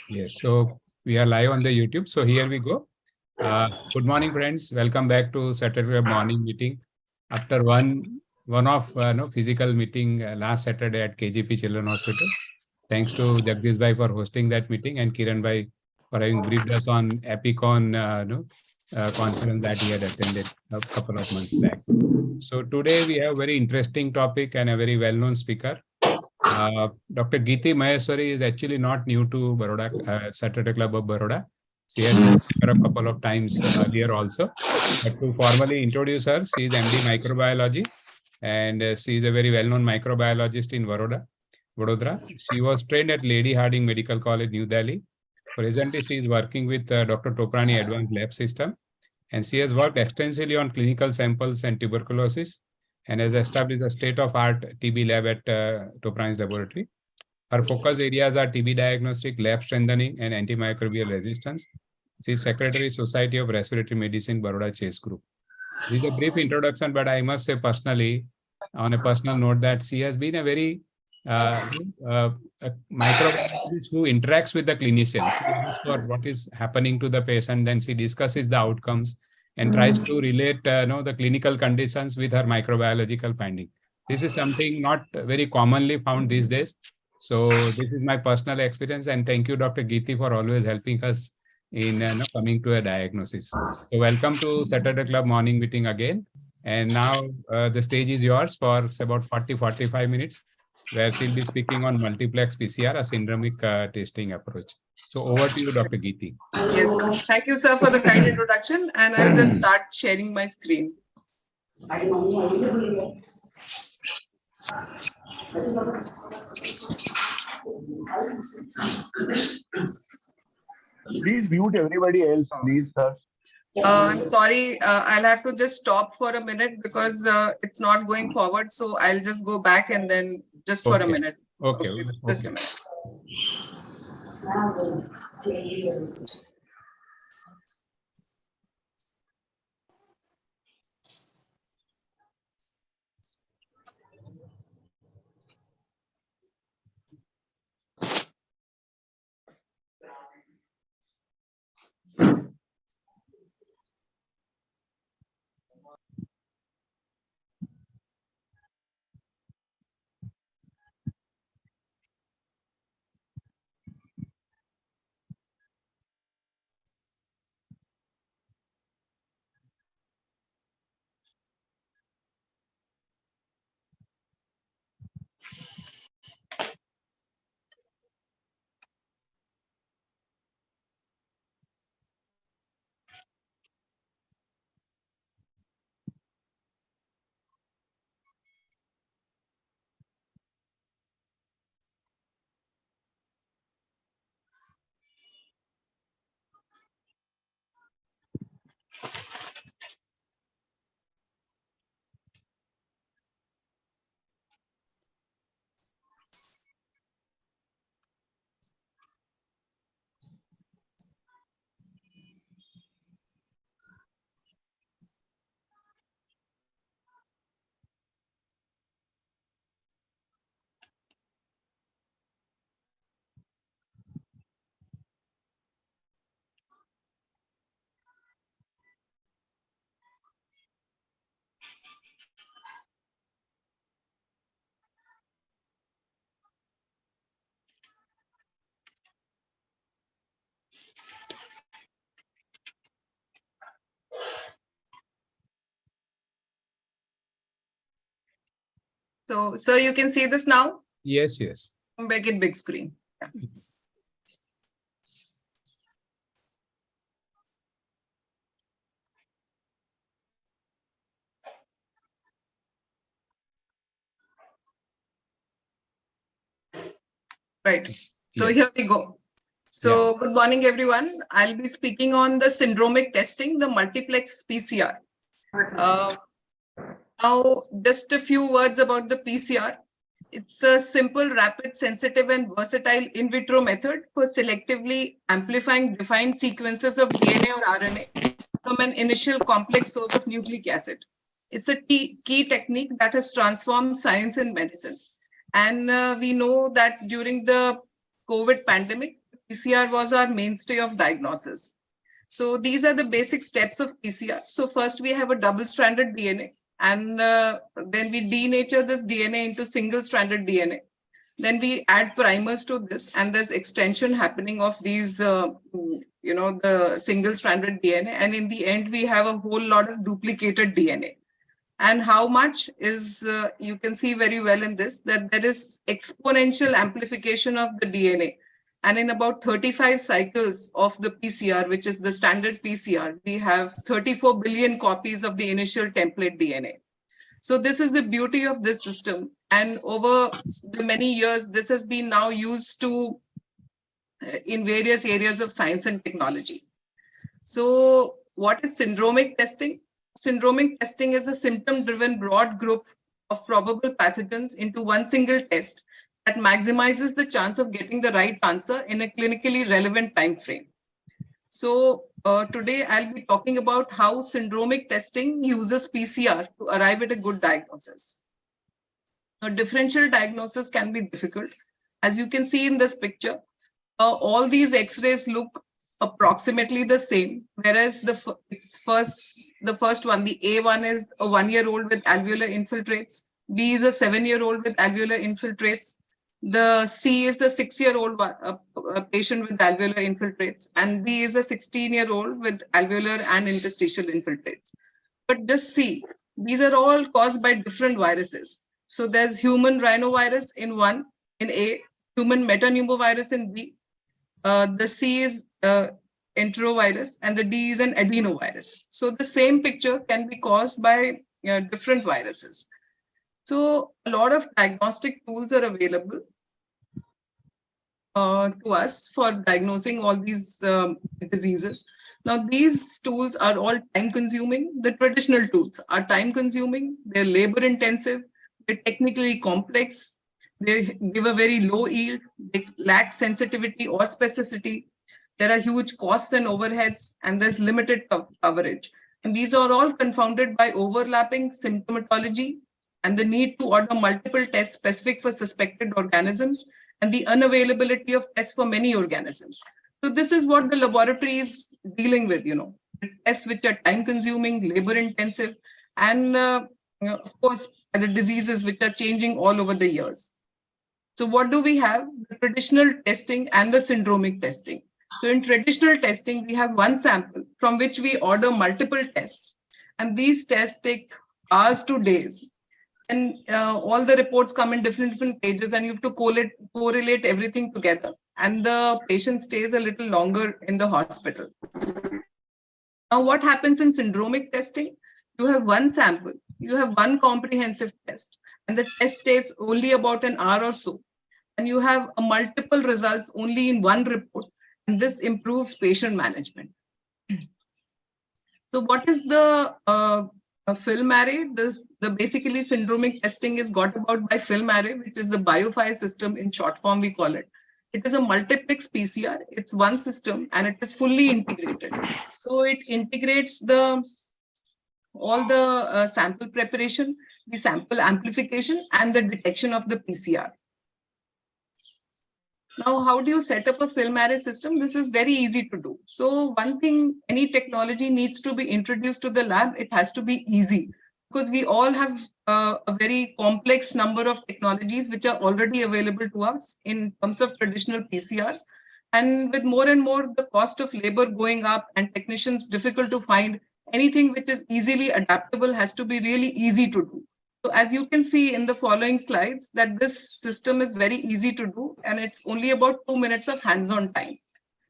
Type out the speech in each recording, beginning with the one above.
Yes, so we are live on the YouTube. So here we go. Good morning, friends. Welcome back to Saturday morning meeting. After one-off physical meeting last Saturday at KGP Children Hospital. Thanks to Jagdish Bhai for hosting that meeting and Kiran Bhai for having briefed us on Epicon conference that he had attended a couple of months back. So today we have a very interesting topic and a very well-known speaker. Dr. Geeti Maheshwari is actually not new to Baroda, Saturday Club of Baroda. She has been here a couple of times earlier also. But to formally introduce her, she is MD Microbiology and she is a very well-known microbiologist in Vadodara. She was trained at Lady Harding Medical College, New Delhi. Presently, she is working with Dr. Toprani Advanced Lab System, and she has worked extensively on clinical samples and tuberculosis, and has established a state-of-art TB lab at Toprani's laboratory. Her focus areas are TB diagnostic, lab strengthening, and antimicrobial resistance. She is Secretary, Society of Respiratory Medicine, Baroda Chase Group. This is a brief introduction, but I must say personally, on a personal note, that she has been a very microbiologist who interacts with the clinicians. She asks for what is happening to the patient, then she discusses the outcomes and tries to relate the clinical conditions with her microbiological finding. This is something not very commonly found these days. So this is my personal experience, and thank you, Dr. Geeti, for always helping us in coming to a diagnosis. So welcome to Saturday Club morning meeting again. And now the stage is yours for about 40-45 minutes, where she'll be speaking on multiplex PCR, a syndromic testing approach. So over to you, Dr. Geeti. Yes, thank you, sir, for the kind introduction. And I'll just start sharing my screen. Please mute everybody else, please, sir. I'm sorry, I'll have to just stop for a minute because it's not going forward. So I'll just go back and then just for a minute. Okay. Just a minute. So you can see this now? Yes, yes. Make it big screen. Yeah. Right. So Yes. here we go. So good morning, everyone. I'll be speaking on the syndromic testing, the multiplex PCR. Now, just a few words about the PCR. It's a simple, rapid, sensitive, and versatile in vitro method for selectively amplifying defined sequences of DNA or RNA from an initial complex source of nucleic acid. It's a key technique that has transformed science and medicine. And we know that during the COVID pandemic, PCR was our mainstay of diagnosis. So these are the basic steps of PCR. So first we have a double-stranded DNA, and then we denature this DNA into single-stranded DNA. Then we add primers to this, and there's extension happening of these, the single-stranded DNA. And in the end, we have a whole lot of duplicated DNA. And how much is, you can see very well in this, that there is exponential amplification of the DNA. And in about 35 cycles of the PCR, which is the standard PCR, we have 34 billion copies of the initial template DNA. So this is the beauty of this system. And over the many years, this has been now used to in various areas of science and technology. So what is syndromic testing? Syndromic testing is a symptom-driven broad group of probable pathogens into one single test that maximizes the chance of getting the right answer in a clinically relevant time frame. So today I'll be talking about how syndromic testing uses PCR to arrive at a good diagnosis. Now, differential diagnosis can be difficult. As you can see in this picture, all these X-rays look approximately the same, whereas the first one, the A1 is a 1-year-old with alveolar infiltrates, B is a 7-year-old with alveolar infiltrates, the C is the 6-year-old a patient with alveolar infiltrates, and D is a 16-year-old with alveolar and interstitial infiltrates. But just see, these are all caused by different viruses. So there's human rhinovirus in A, human metapneumovirus in B, the C is enterovirus, and the D is an adenovirus. So the same picture can be caused by different viruses. So a lot of diagnostic tools are available to us for diagnosing all these diseases. Now, these tools are all time consuming. The traditional tools are time consuming, they're labor intensive, they're technically complex, they give a very low yield, they lack sensitivity or specificity. There are huge costs and overheads, and there's limited coverage. And these are all confounded by overlapping symptomatology and the need to order multiple tests specific for suspected organisms and the unavailability of tests for many organisms. So this is what the laboratory is dealing with, tests which are time consuming, labor intensive, and of course, the diseases which are changing all over the years. So what do we have? The traditional testing and the syndromic testing. So in traditional testing, we have one sample from which we order multiple tests. And these tests take hours to days. And all the reports come in different pages, and you have to correlate everything together. And the patient stays a little longer in the hospital. Now, what happens in syndromic testing? You have one sample, you have one comprehensive test, and the test stays only about an hour or so. And you have multiple results only in one report, and this improves patient management. So what is the FilmArray? The basically syndromic testing is got about by FilmArray, which is the BioFire system in short form we call it. It is a multiplex PCR. It's one system and it is fully integrated. So it integrates all the sample preparation, the sample amplification, and the detection of the PCR. Now, how do you set up a FilmArray system? This is very easy to do. So one thing, any technology needs to be introduced to the lab, it has to be easy, because we all have a very complex number of technologies which are already available to us in terms of traditional PCRs. And with more and more the cost of labor going up and technicians difficult to find, anything which is easily adaptable has to be really easy to do. So as you can see in the following slides, that this system is very easy to do, and it's only about 2 minutes of hands-on time.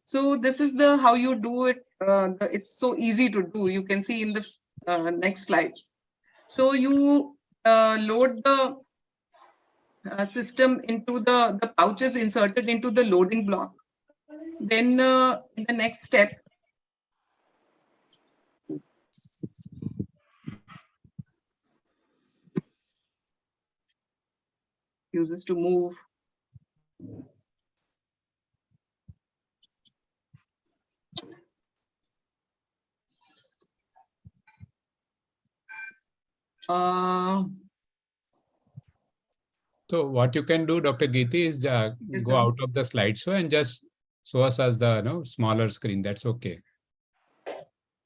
So this is how you do it. It's so easy to do. You can see in the next slide. So you load the system into the pouches inserted into the loading block. Then in the next step, uses to move. So what you can do, Dr. Geeti, is Yes, go sir. out of the slideshow and just show us as the smaller screen. That's okay.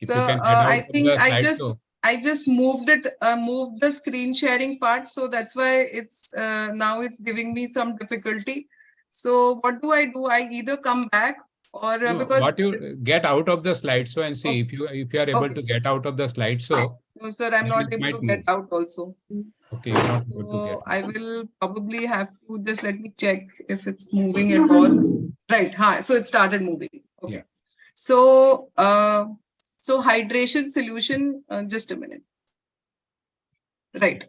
If So you can get out I of think the slideshow. I just moved it, moved the screen sharing part. So that's why it's now it's giving me some difficulty. So what do? I either come back or No, because what you get out of the slideshow and see okay, if you are able okay, to get out of the fine. slideshow, No, sir, I'm then not it able might to get move. out also. Okay, you're not able to get So out. I will probably have to just let me check if it's moving at all. Right. Hi. So it started moving. Okay. Yeah. So so hydration solution. Just a minute. Right.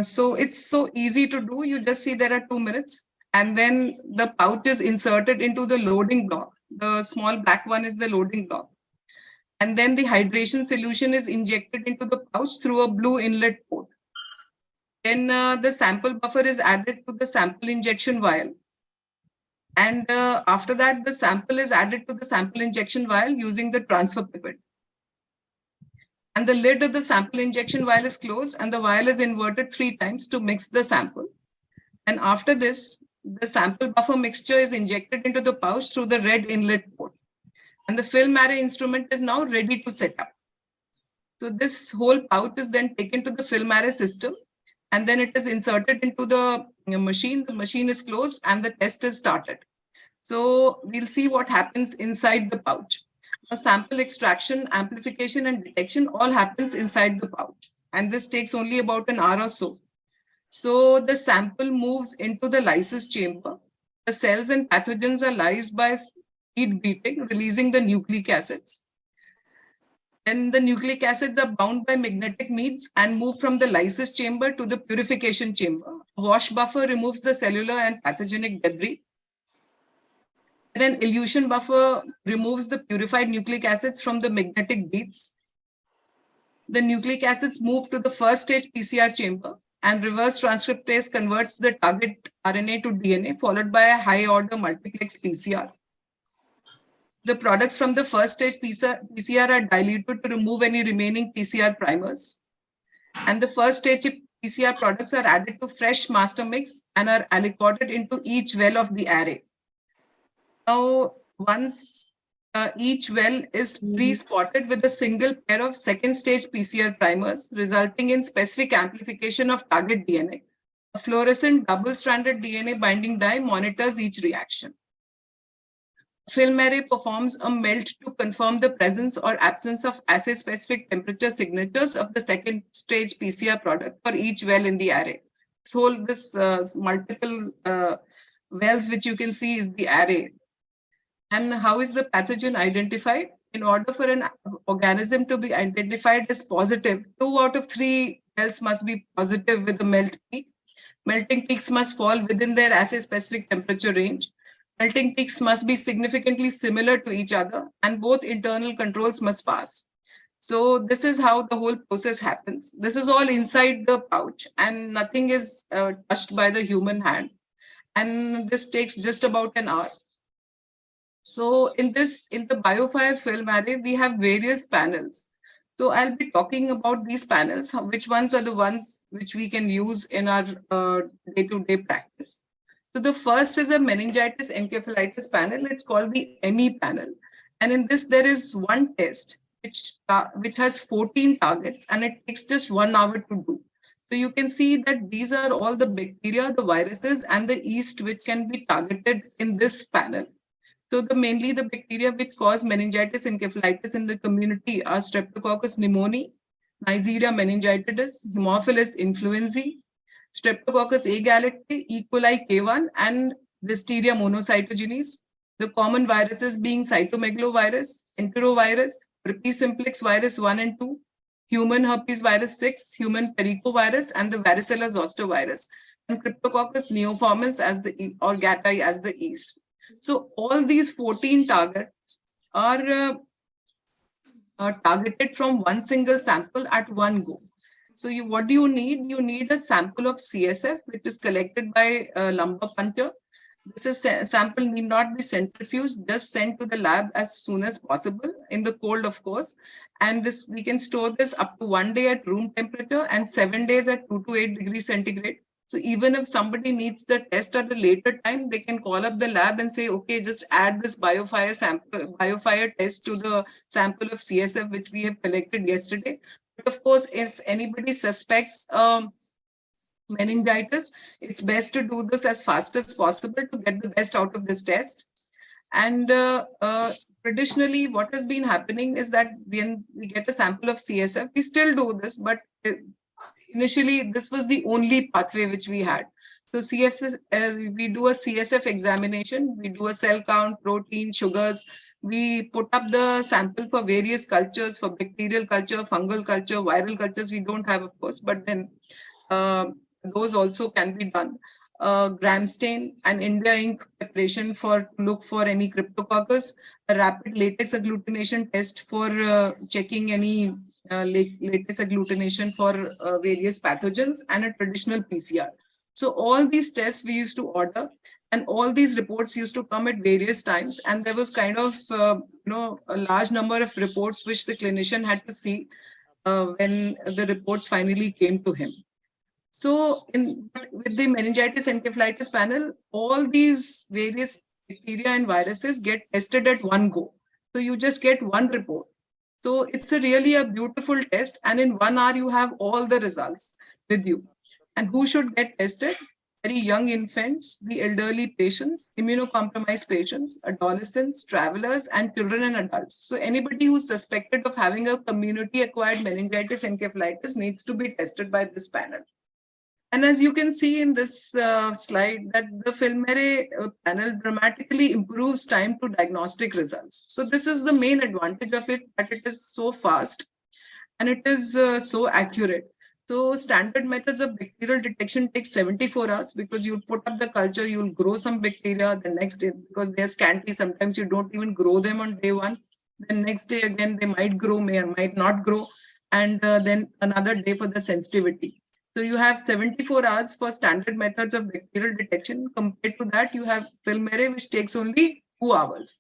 So it's so easy to do. You just see there are 2 minutes, and then the pouch is inserted into the loading block. The small black one is the loading block. And then the hydration solution is injected into the pouch through a blue inlet port. Then the sample buffer is added to the sample injection vial. And after that, the sample is added to the sample injection vial using the transfer pipette. And the lid of the sample injection vial is closed and the vial is inverted 3 times to mix the sample. And after this, the sample buffer mixture is injected into the pouch through the red inlet port. And the film array instrument is now ready to set up. So this whole pouch is then taken to the film array system, and then it is inserted into the machine. The machine is closed and the test is started. So we'll see what happens inside the pouch. Now, sample extraction, amplification, and detection all happens inside the pouch. And this takes only about an hour or so. So the sample moves into the lysis chamber. The cells and pathogens are lysed by feed beating, releasing the nucleic acids. Then the nucleic acids are bound by magnetic meads and move from the lysis chamber to the purification chamber. Wash buffer removes the cellular and pathogenic debris. Then an elution buffer removes the purified nucleic acids from the magnetic beads. The nucleic acids move to the first stage PCR chamber, and reverse transcriptase converts the target RNA to DNA, followed by a high order multiplex PCR. The products from the first stage PCR are diluted to remove any remaining PCR primers. And the first stage PCR products are added to fresh master mix and are aliquoted into each well of the array. Now, once each well is pre-spotted with a single pair of second stage PCR primers, resulting in specific amplification of target DNA. A fluorescent double-stranded DNA binding dye monitors each reaction. Film array performs a melt to confirm the presence or absence of assay-specific temperature signatures of the second stage PCR product for each well in the array. This multiple wells which you can see is the array. And how is the pathogen identified? In order for an organism to be identified as positive, 2 out of 3 wells must be positive with a melt peak. Melting peaks must fall within their assay-specific temperature range. Melting peaks must be significantly similar to each other, and both internal controls must pass. So this is how the whole process happens. This is all inside the pouch, and nothing is touched by the human hand. And this takes just about an hour. So in the BioFire film array, we have various panels. So I'll be talking about these panels, which ones are the ones which we can use in our day-to-day practice. So the first is a meningitis encephalitis panel. It's called the ME panel. And in this, there is one test which has 14 targets, and it takes just 1 hour to do. So you can see that these are all the bacteria, the viruses, and the yeast which can be targeted in this panel. So mainly the bacteria which cause meningitis encephalitis in the community are Streptococcus pneumoniae, Neisseria meningitidis, Haemophilus influenzae, Streptococcus agalactiae, E. coli K1, and Listeria monocytogenes. The common viruses being cytomegalovirus, enterovirus, herpes simplex virus 1 and 2, human herpes virus 6, human pericovirus, and the varicella zoster virus, and Cryptococcus neoformans or gattai as the yeast. So all these 14 targets are targeted from one single sample at one go. So what do you need? You need a sample of CSF, which is collected by lumbar puncture. This is sample need not be centrifuged, just sent to the lab as soon as possible in the cold, of course. And this we can store this up to 1 day at room temperature and 7 days at 2 to 8 degrees centigrade. So even if somebody needs the test at a later time, they can call up the lab and say, okay, just add this biofire test to the sample of CSF which we have collected yesterday. But of course, if anybody suspects meningitis, it's best to do this as fast as possible to get the best out of this test. And traditionally, what has been happening is that when we get a sample of CSF, we still do this, but initially this was the only pathway which we had. So CSF, we do a CSF examination, we do a cell count, protein, sugars. We put up the sample for various cultures, for bacterial culture, fungal culture, viral cultures. We don't have, of course, but then those also can be done. Gram stain and India ink preparation for look for any cryptococcus, a rapid latex agglutination test for checking any latex agglutination for various pathogens, and a traditional PCR. So all these tests we used to order, and all these reports used to come at various times, and there was kind of a large number of reports which the clinician had to see when the reports finally came to him. So with the meningitis encephalitis panel, all these various bacteria and viruses get tested at one go. So you just get one report. So it's really a beautiful test, and in 1 hour you have all the results with you. And who should get tested? Very young infants, the elderly patients, immunocompromised patients, adolescents, travelers, and children and adults. So anybody who's suspected of having a community-acquired meningitis encephalitis needs to be tested by this panel. And as you can see in this slide, that the FILMARRAY panel dramatically improves time to diagnostic results. So this is the main advantage of it, that it is so fast and it is so accurate. So standard methods of bacterial detection take 74 hours, because you put up the culture, you'll grow some bacteria the next day because they're scanty. Sometimes you don't even grow them on day one. The next day again, they might grow, might not grow. And then another day for the sensitivity. So you have 74 hours for standard methods of bacterial detection. Compared to that, you have FILMARRAY, which takes only 2 hours.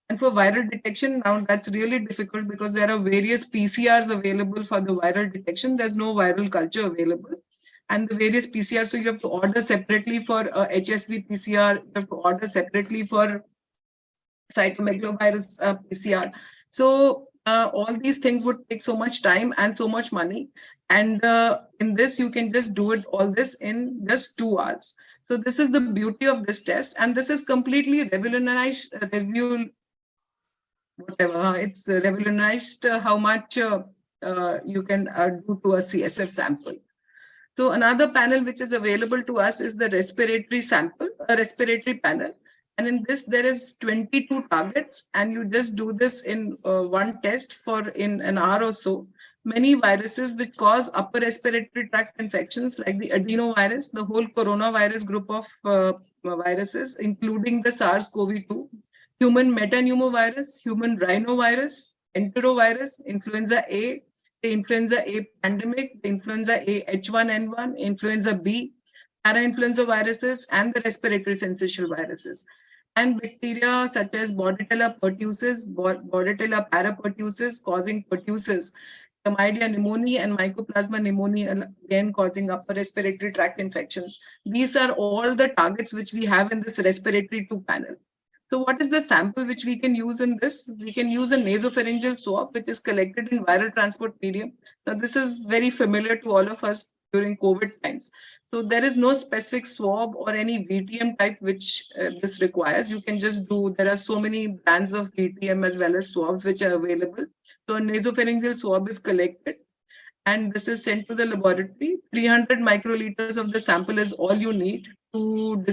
And for viral detection, now that's really difficult because there are various PCRs available for the viral detection. There's no viral culture available. And the various PCRs, so you have to order separately for HSV PCR, you have to order separately for cytomegalovirus PCR. So all these things would take so much time and so much money. And in this, you can just do it all this in just 2 hours. So this is the beauty of this test. And this is completely revolutionized, it's revolutionized how much you can do to a CSF sample. So another panel which is available to us is the respiratory sample, a respiratory panel. And in this, there is 22 targets, and you just do this in one test for in an hour or so. Many viruses which cause upper respiratory tract infections, like the adenovirus, the whole coronavirus group of viruses, including the SARS-CoV-2, human metapneumovirus, human rhinovirus, enterovirus, influenza A, the influenza A pandemic, the influenza A H1N1, influenza B, parainfluenza viruses, and the respiratory syncytial viruses. And bacteria such as Bordetella pertussis, Bordetella parapertussis causing pertussis, Chlamydia pneumoniae and Mycoplasma pneumoniae, again causing upper respiratory tract infections. These are all the targets which we have in this respiratory 2 panel. So what is the sample which we can use in this? We can use a nasopharyngeal swab, which is collected in viral transport medium. Now, this is very familiar to all of us during COVID times. So there is no specific swab or any VTM type which this requires. You can just do, there are so many brands of VTM as well as swabs which are available. So a nasopharyngeal swab is collected and this is sent to the laboratory. 300 microliters of the sample is all you need to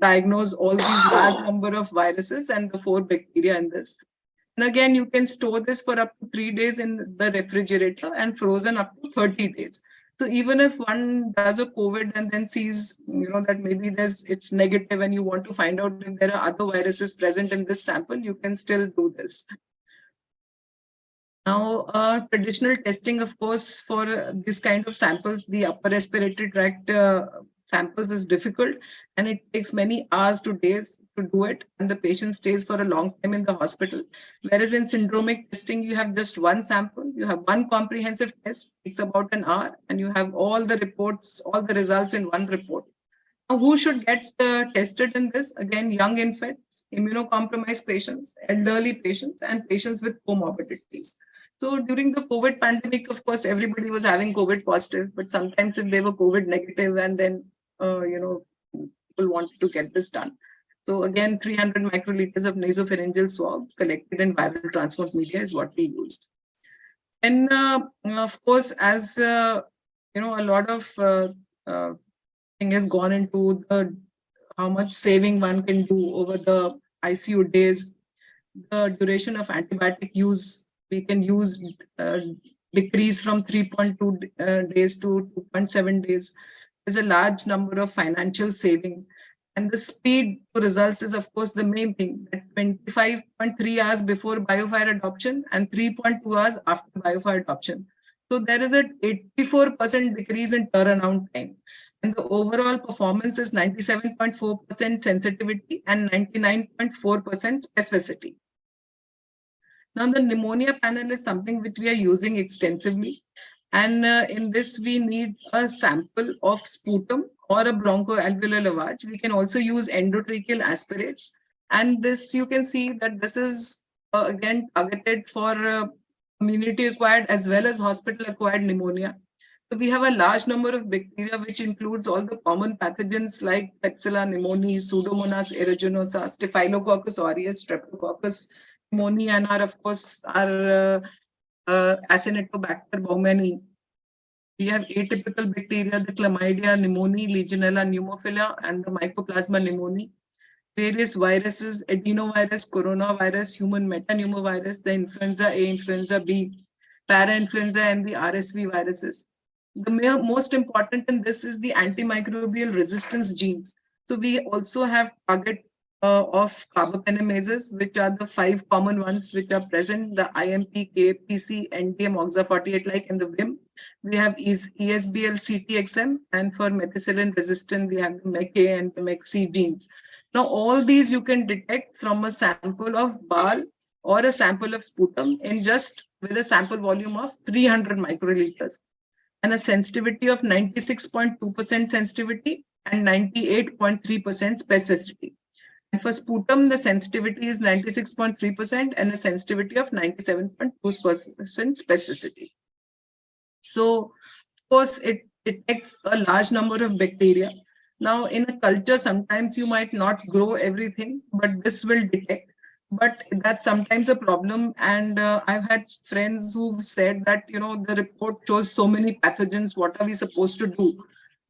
diagnose all these large number of viruses and the 4 bacteria in this. And again, you can store this for up to 3 days in the refrigerator and frozen up to 30 days. So even if one does a COVID and then sees, that maybe it's negative and you want to find out if there are other viruses present in this sample, you can still do this. Now, traditional testing, of course, for this kind of samples, the upper respiratory tract samples is difficult, and it takes many hours to days to do it, and the patient stays for a long time in the hospital. Whereas in syndromic testing, you have just one sample, you have one comprehensive test, it's about an hour, and you have all the reports, all the results in one report. Now, who should get tested in this? Again, young infants, immunocompromised patients, elderly patients, and patients with comorbidities. So during the COVID pandemic, of course, everybody was having COVID positive, but sometimes if they were COVID negative, and then, people wanted to get this done. So again, 300 microliters of nasopharyngeal swab collected in viral transport media is what we used. And of course, as a lot of thing has gone into the how much saving one can do over the ICU days, the duration of antibiotic use, we can use decrease from 3.2 days to 2.7 days. There's a large number of financial saving. And the speed to results is, of course, the main thing. At 25.3 hours before BioFire adoption and 3.2 hours after BioFire adoption. So there is an 84% decrease in turnaround time. And the overall performance is 97.4% sensitivity and 99.4% specificity. Now, the pneumonia panel is something which we are using extensively. And in this, we need a sample of sputum or a bronchoalveolar lavage. We can also use endotracheal aspirates. And this, you can see that this is, again, targeted for community-acquired as well as hospital-acquired pneumonia. So we have a large number of bacteria, which includes all the common pathogens like Klebsiella pneumoniae, Pseudomonas aeruginosa, Staphylococcus aureus, Streptococcus pneumoniae, and of course, our Acinetobacter baumannii. We have atypical bacteria, the Chlamydia pneumoniae, Legionella pneumophila, and the Mycoplasma pneumoniae. Various viruses, adenovirus, coronavirus, human metapneumovirus, the influenza A, influenza B, parainfluenza, and the RSV viruses. The most important in this is the antimicrobial resistance genes. So we also have target of carbapenemases, which are the 5 common ones which are present, the IMP, KPC, NDM, OXA48-like, and the VIM. We have ESBL, CTXM, and for methicillin resistant, we have the MEC-A and the MEC-C genes. Now, all these you can detect from a sample of BAL or a sample of sputum in just with a sample volume of 300 microliters and a sensitivity of 96.2% sensitivity and 98.3% specificity. And for sputum, the sensitivity is 96.3% and a sensitivity of 97.2% specificity. So, of course, it detects a large number of bacteria. Now, in a culture, sometimes you might not grow everything, but this will detect. But that's sometimes a problem. And I've had friends who've said that, the report shows so many pathogens. What are we supposed to do?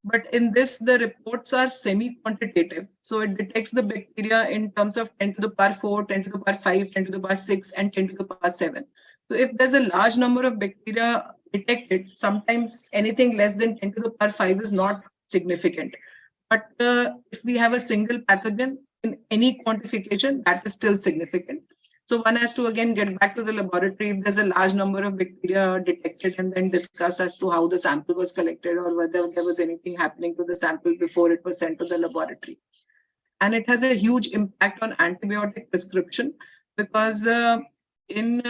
But in this, the reports are semi-quantitative. So it detects the bacteria in terms of 10 to the power 4, 10 to the power 5, 10 to the power 6, and 10 to the power 7. So if there's a large number of bacteria detected, sometimes anything less than 10 to the power 5 is not significant. But if we have a single pathogen in any quantification, that is still significant. So one has to again get back to the laboratory if there's a large number of bacteria detected, and then discuss as to how the sample was collected or whether there was anything happening to the sample before it was sent to the laboratory. And it has a huge impact on antibiotic prescription because in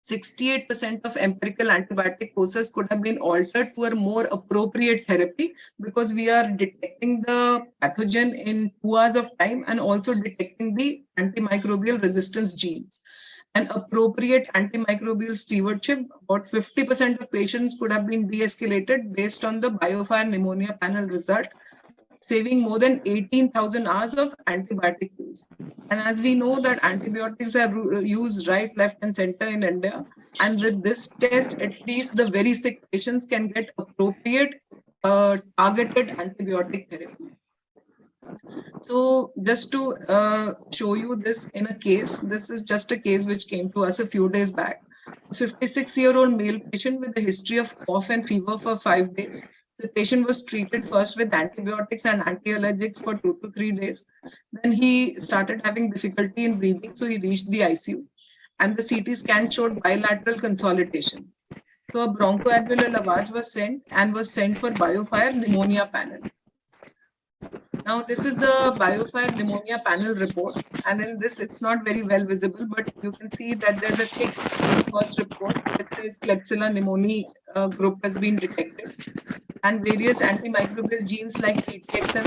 68% of empirical antibiotic courses could have been altered to a more appropriate therapy because we are detecting the pathogen in 2 hours of time and also detecting the antimicrobial resistance genes. And appropriate antimicrobial stewardship, about 50% of patients could have been de-escalated based on the BioFire pneumonia panel result, saving more than 18,000 hours of antibiotic use. And as we know that antibiotics are used right, left, and center in India. And with this test, at least the very sick patients can get appropriate targeted antibiotic therapy. So just to show you this in a case, this is just a case which came to us a few days back. A 56-year-old male patient with a history of cough and fever for 5 days. The patient was treated first with antibiotics and anti-allergics for 2 to 3 days. Then he started having difficulty in breathing, so he reached the ICU. and the CT scan showed bilateral consolidation. So a bronchoalveolar lavage was sent for BioFire pneumonia panel. Now this is the BioFire pneumonia panel report, and in this it's not very well visible, but you can see that there's a tick in the first report that says Klebsiella pneumoniae group has been detected, and various antimicrobial genes like CTXM,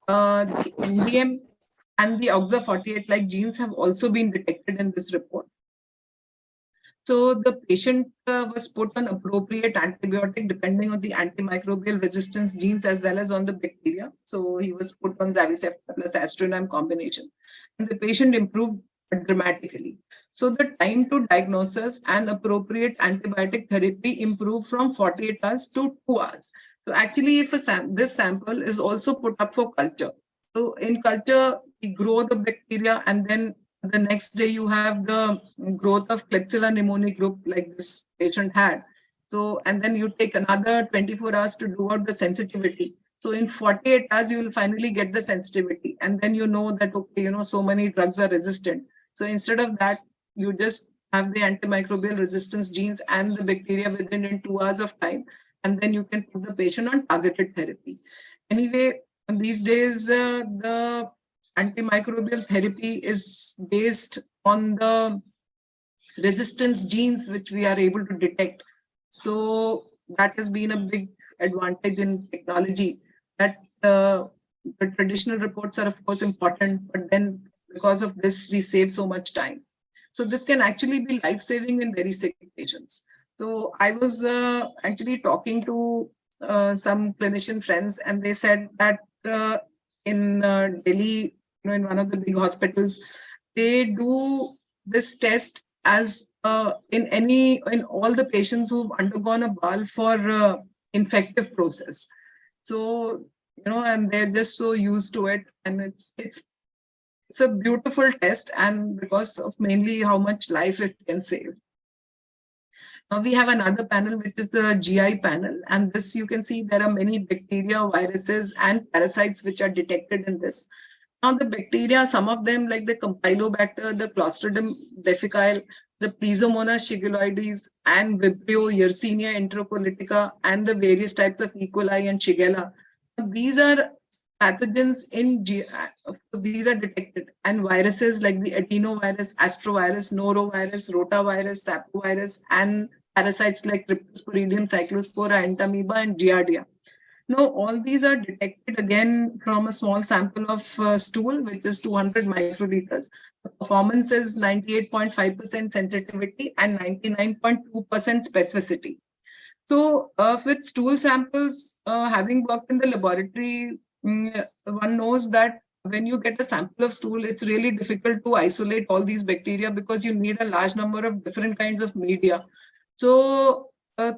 the NDM, and the OXA48 like genes have also been detected in this report. So the patient was put on appropriate antibiotic depending on the antimicrobial resistance genes as well as on the bacteria. So he was put on Zavicefta plus Astronam combination, and the patient improved dramatically. So the time to diagnosis and appropriate antibiotic therapy improved from 48 hours to 2 hours. So actually, if this sample is also put up for culture. So in culture, we grow the bacteria, and then the next day you have the growth of Klebsiella pneumoniae group like this patient had. So, and then you take another 24 hours to do out the sensitivity. So in 48 hours, you will finally get the sensitivity. And then you know that, okay, so many drugs are resistant. So instead of that, you just have the antimicrobial resistance genes and the bacteria within 2 hours of time. And then you can put the patient on targeted therapy. Anyway, these days, the antimicrobial therapy is based on the resistance genes which we are able to detect. So that has been a big advantage in technology, that the traditional reports are of course important, but then because of this we save so much time. So this can actually be life-saving in very sick patients. So I was actually talking to some clinician friends, and they said that in Delhi, in one of the big hospitals, they do this test as in all the patients who've undergone a BAL for infective process. So and they're just so used to it, and it's a beautiful test, and because of mainly how much life it can save. Now we have another panel, which is the GI panel, and this you can see there are many bacteria, viruses, and parasites which are detected in this. Now the bacteria, some of them like the Campylobacter, the Clostridium difficile, the Plasmonas shigelloides, and Vibrio, Yersinia enteropolitica, and the various types of E. coli and Shigella. These are pathogens in GI. Of course, these are detected, and viruses like the adenovirus, astrovirus, norovirus, rotavirus, sapovirus, and parasites like Cryptosporidium, Cyclospora, Entamoeba, and Giardia. Now, all these are detected again from a small sample of stool, which is 200 microliters. The performance is 98.5% sensitivity and 99.2% specificity. So with stool samples, having worked in the laboratory, one knows that when you get a sample of stool, it's really difficult to isolate all these bacteria because you need a large number of different kinds of media. So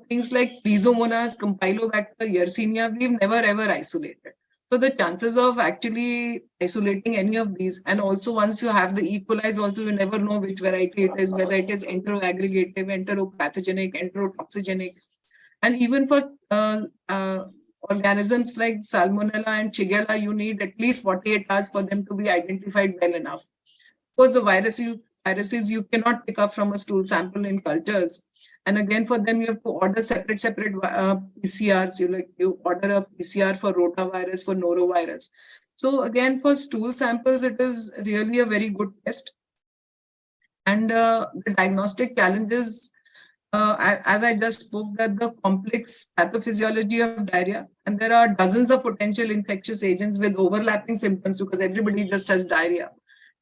things like Plasmonas, Campylobacter, Yersinia, we've never ever isolated. So the chances of actually isolating any of these, and also once you have the E. coli, also you never know which variety it is, whether it is enteroaggregative, enteropathogenic, enterotoxigenic. And even for organisms like Salmonella and Shigella, you need at least 48 hours for them to be identified well enough. Because the viruses you cannot pick up from a stool sample in cultures. And again, for them, you have to order separate PCRs. You order a PCR for rotavirus, for norovirus. So again, for stool samples, it is really a very good test. And the diagnostic challenges, as I just spoke, that the complex pathophysiology of diarrhea, and there are dozens of potential infectious agents with overlapping symptoms because everybody just has diarrhea,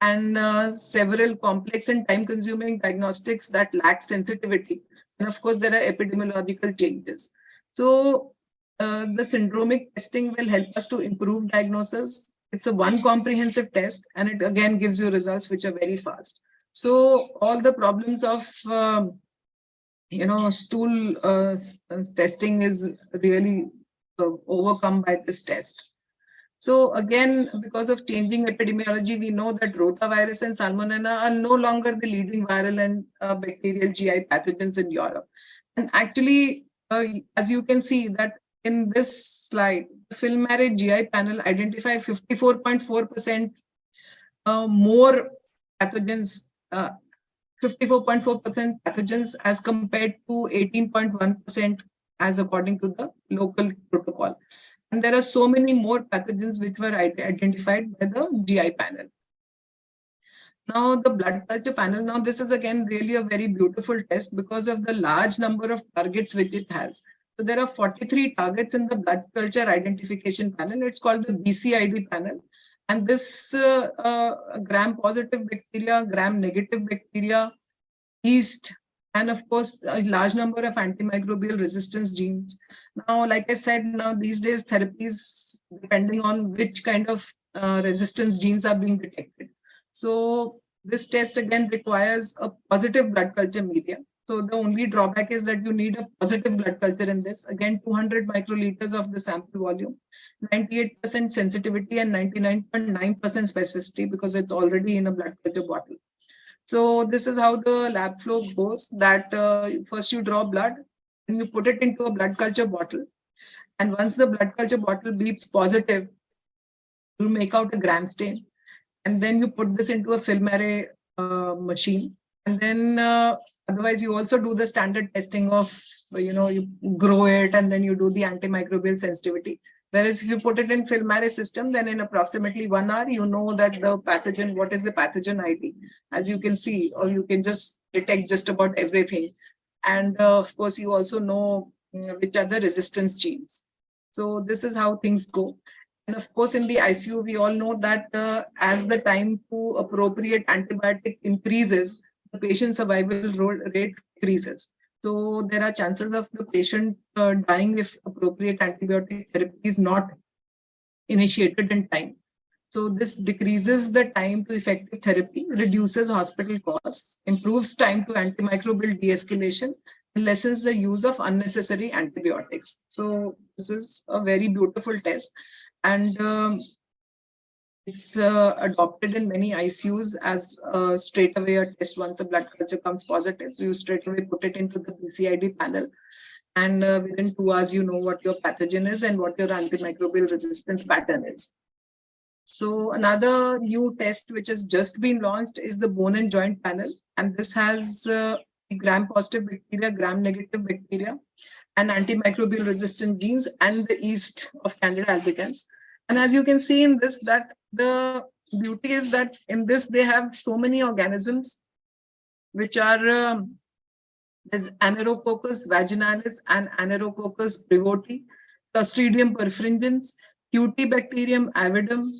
and several complex and time-consuming diagnostics that lack sensitivity. And of course, there are epidemiological changes. So the syndromic testing will help us to improve diagnosis. It's a one comprehensive test, and it again gives you results which are very fast. So all the problems of stool testing is really overcome by this test. So again, because of changing epidemiology, we know that rotavirus and Salmonella are no longer the leading viral and bacterial GI pathogens in Europe. And actually, as you can see that in this slide, the FilmArray GI panel identified 54.4% more pathogens, 54.4% pathogens as compared to 18.1% as according to the local protocol. And there are so many more pathogens which were identified by the GI panel. Now the blood culture panel, now this is again really a very beautiful test because of the large number of targets which it has. So there are 43 targets in the blood culture identification panel. It's called the BCID panel. And this gram-positive bacteria, gram-negative bacteria, yeast, and of course, a large number of antimicrobial resistance genes. Now, like I said, now these days therapies, depending on which kind of resistance genes are being detected. So this test again requires a positive blood culture media. So the only drawback is that you need a positive blood culture in this. Again, 200 microliters of the sample volume, 98% sensitivity and 99.9% specificity because it's already in a blood culture bottle. So this is how the lab flow goes, that first you draw blood and you put it into a blood culture bottle. And once the blood culture bottle beeps positive, you make out a gram stain. And then you put this into a film array machine. And then otherwise you also do the standard testing of, you grow it and then you do the antimicrobial sensitivity. Whereas if you put it in film array system, then in approximately 1 hour, you know that the pathogen, what is the pathogen ID, as you can see, or you can just detect just about everything. And of course, you also know which are the resistance genes. So this is how things go. And of course, in the ICU, we all know that as the time to appropriate antibiotic increases, the patient survival rate increases. So there are chances of the patient dying if appropriate antibiotic therapy is not initiated in time. So this decreases the time to effective therapy, reduces hospital costs, improves time to antimicrobial de-escalation, and lessens the use of unnecessary antibiotics. So this is a very beautiful test. And it's adopted in many ICUs as straight away a test. Once the blood culture comes positive, you straight away put it into the BCID panel. And within 2 hours, you know what your pathogen is and what your antimicrobial resistance pattern is. So another new test which has just been launched is the bone and joint panel. And this has gram-positive bacteria, gram-negative bacteria, and antimicrobial resistant genes and the yeast of Candida albicans. And as you can see in this, that the beauty is that in this, they have so many organisms, which are there's Anaerococcus vaginalis and Anaerococcus prevoti, Clostridium perfringens, Cutibacterium avidum,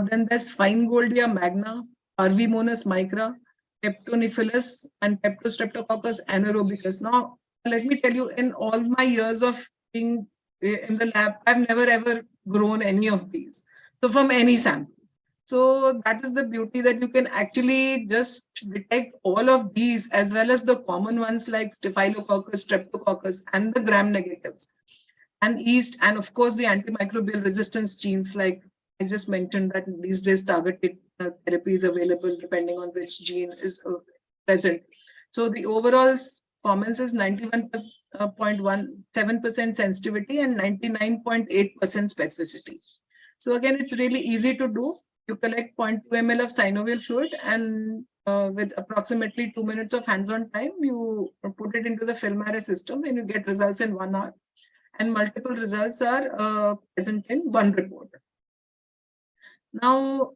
then there's Feingoldea magna, Parvimonas micra, Peptonephilus, and Peptostreptococcus anaerobicus. Now, let me tell you, in all my years of being in the lab, I've never ever grown any of these. So from any sample. So that is the beauty, that you can actually just detect all of these as well as the common ones like Staphylococcus, Streptococcus, and the gram negatives, and yeast, and of course the antimicrobial resistance genes, like I just mentioned that these days targeted therapy is available depending on which gene is present. So the overall performance is 91.17% sensitivity and 99.8% specificity. So again, it's really easy to do. You collect 0.2 ml of synovial fluid, and with approximately 2 minutes of hands-on time, you put it into the film array system and you get results in 1 hour. And multiple results are present in one report. Now,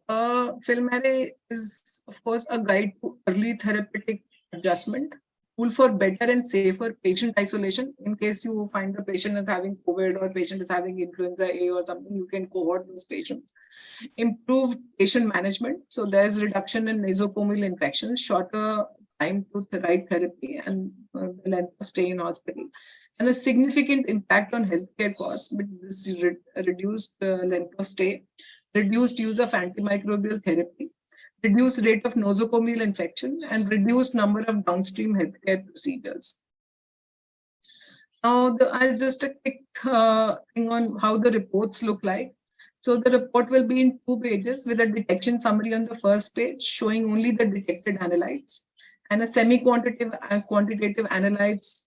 film array is, of course, a guide to early therapeutic adjustment, tool for better and safer patient isolation. In case you find the patient is having COVID or patient is having influenza A or something, you can cohort those patients. Improved patient management. So there's reduction in nosocomial infections, shorter time to the right therapy, and the length of stay in hospital. And a significant impact on healthcare costs with this reduced length of stay, reduced use of antimicrobial therapy, reduced rate of nosocomial infection, and reduced number of downstream healthcare procedures. Now, I'll just a quick thing on how the reports look like. So the report will be in 2 pages with a detection summary on the first page showing only the detected analytes, and a semi-quantitative and quantitative analytes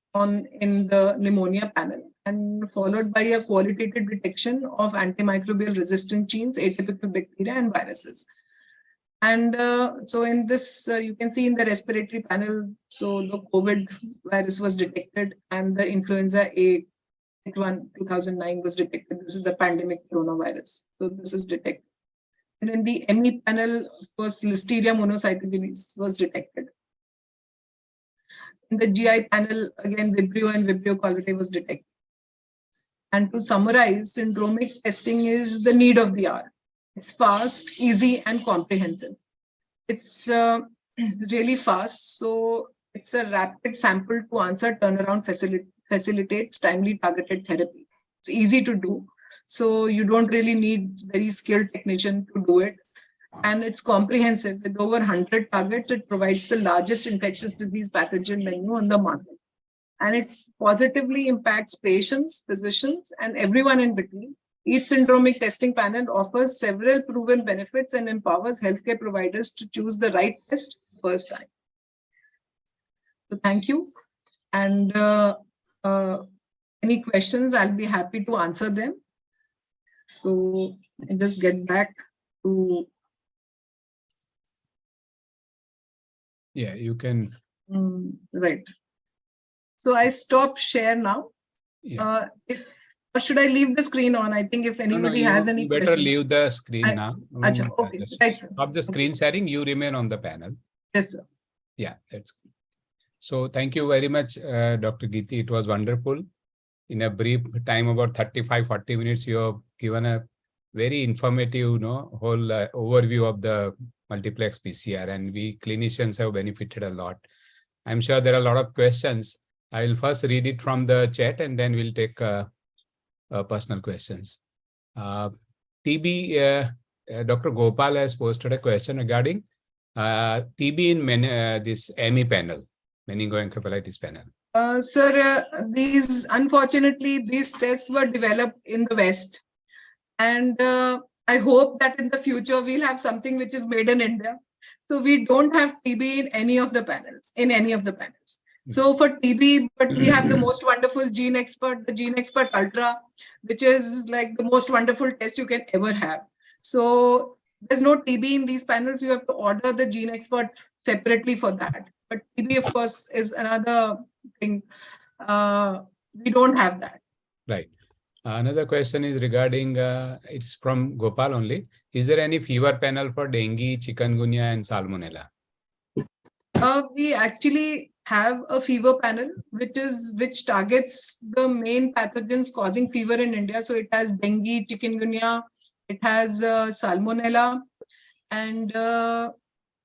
in the pneumonia panel, and followed by a qualitative detection of antimicrobial resistant genes, atypical bacteria, and viruses. And so in this, you can see in the respiratory panel, so the COVID virus was detected and the influenza A81 2009 was detected. This is the pandemic coronavirus. So this is detected. And in the ME panel, of course, Listeria monocytogenes was detected. In the GI panel, again, Vibrio and Vibrio cholerae was detected. And to summarize, syndromic testing is the need of the hour. It's fast, easy, and comprehensive. It's really fast, so it's a rapid sample to answer turnaround facilitates timely targeted therapy. It's easy to do, so you don't really need very skilled technician to do it. And it's comprehensive. With over 100 targets, it provides the largest infectious disease pathogen menu on the market. And it positively impacts patients, physicians, and everyone in between. Each syndromic testing panel offers several proven benefits and empowers healthcare providers to choose the right test first time. So thank you. And any questions, I'll be happy to answer them. So I just get back to. Yeah, you can. Right. So I stop share now. Yeah. Or should I leave the screen on? I think if anybody has any better questions. leave the screen now. Achha, okay, right, sir. Stop the screen sharing. You remain on the panel. Yes, sir. Yeah, that's good. So thank you very much, Dr. Geeti. It was wonderful. In a brief time, about 35-40 minutes, you have given a very informative, whole overview of the multiplex PCR, and we clinicians have benefited a lot. I'm sure there are a lot of questions. I will first read it from the chat, and then we'll take personal questions. TB, Dr. Gopal has posted a question regarding TB in this ME panel, meningoencephalitis panel. Sir, unfortunately, these tests were developed in the West. And I hope that in the future, we'll have something which is made in India. So we don't have TB in any of the panels, So for TB, but we have the most wonderful Gene Expert, the Gene Expert Ultra, which is like the most wonderful test you can ever have. So there's no TB in these panels. You have to order the Gene Expert separately for that. But TB, of course, is another thing. We don't have that. Right. Another question is regarding, it's from Gopal only. Is there any fever panel for dengue, chikungunya, and salmonella? We actually have a fever panel, which targets the main pathogens causing fever in India. So it has dengue, chikungunya, it has salmonella, and I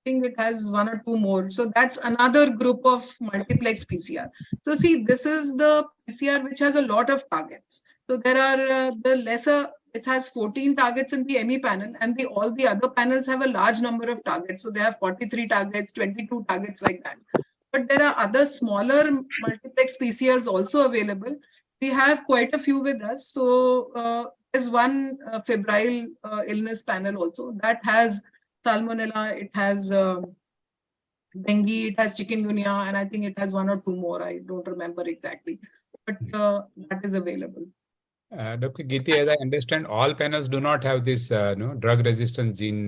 think it has one or two more. So that's another group of multiplex PCR. So see, this is the PCR which has a lot of targets. So there are the lesser, it has 14 targets in the ME panel, and all the other panels have a large number of targets. So they have 43 targets, 22 targets like that. But there are other smaller multiplex PCRs also available. We have quite a few with us. So there's one febrile illness panel also that has salmonella, it has dengue, it has chikungunya, and I think it has one or two more. I don't remember exactly, but that is available. Dr. Geeti, as I understand, all panels do not have this drug-resistant gene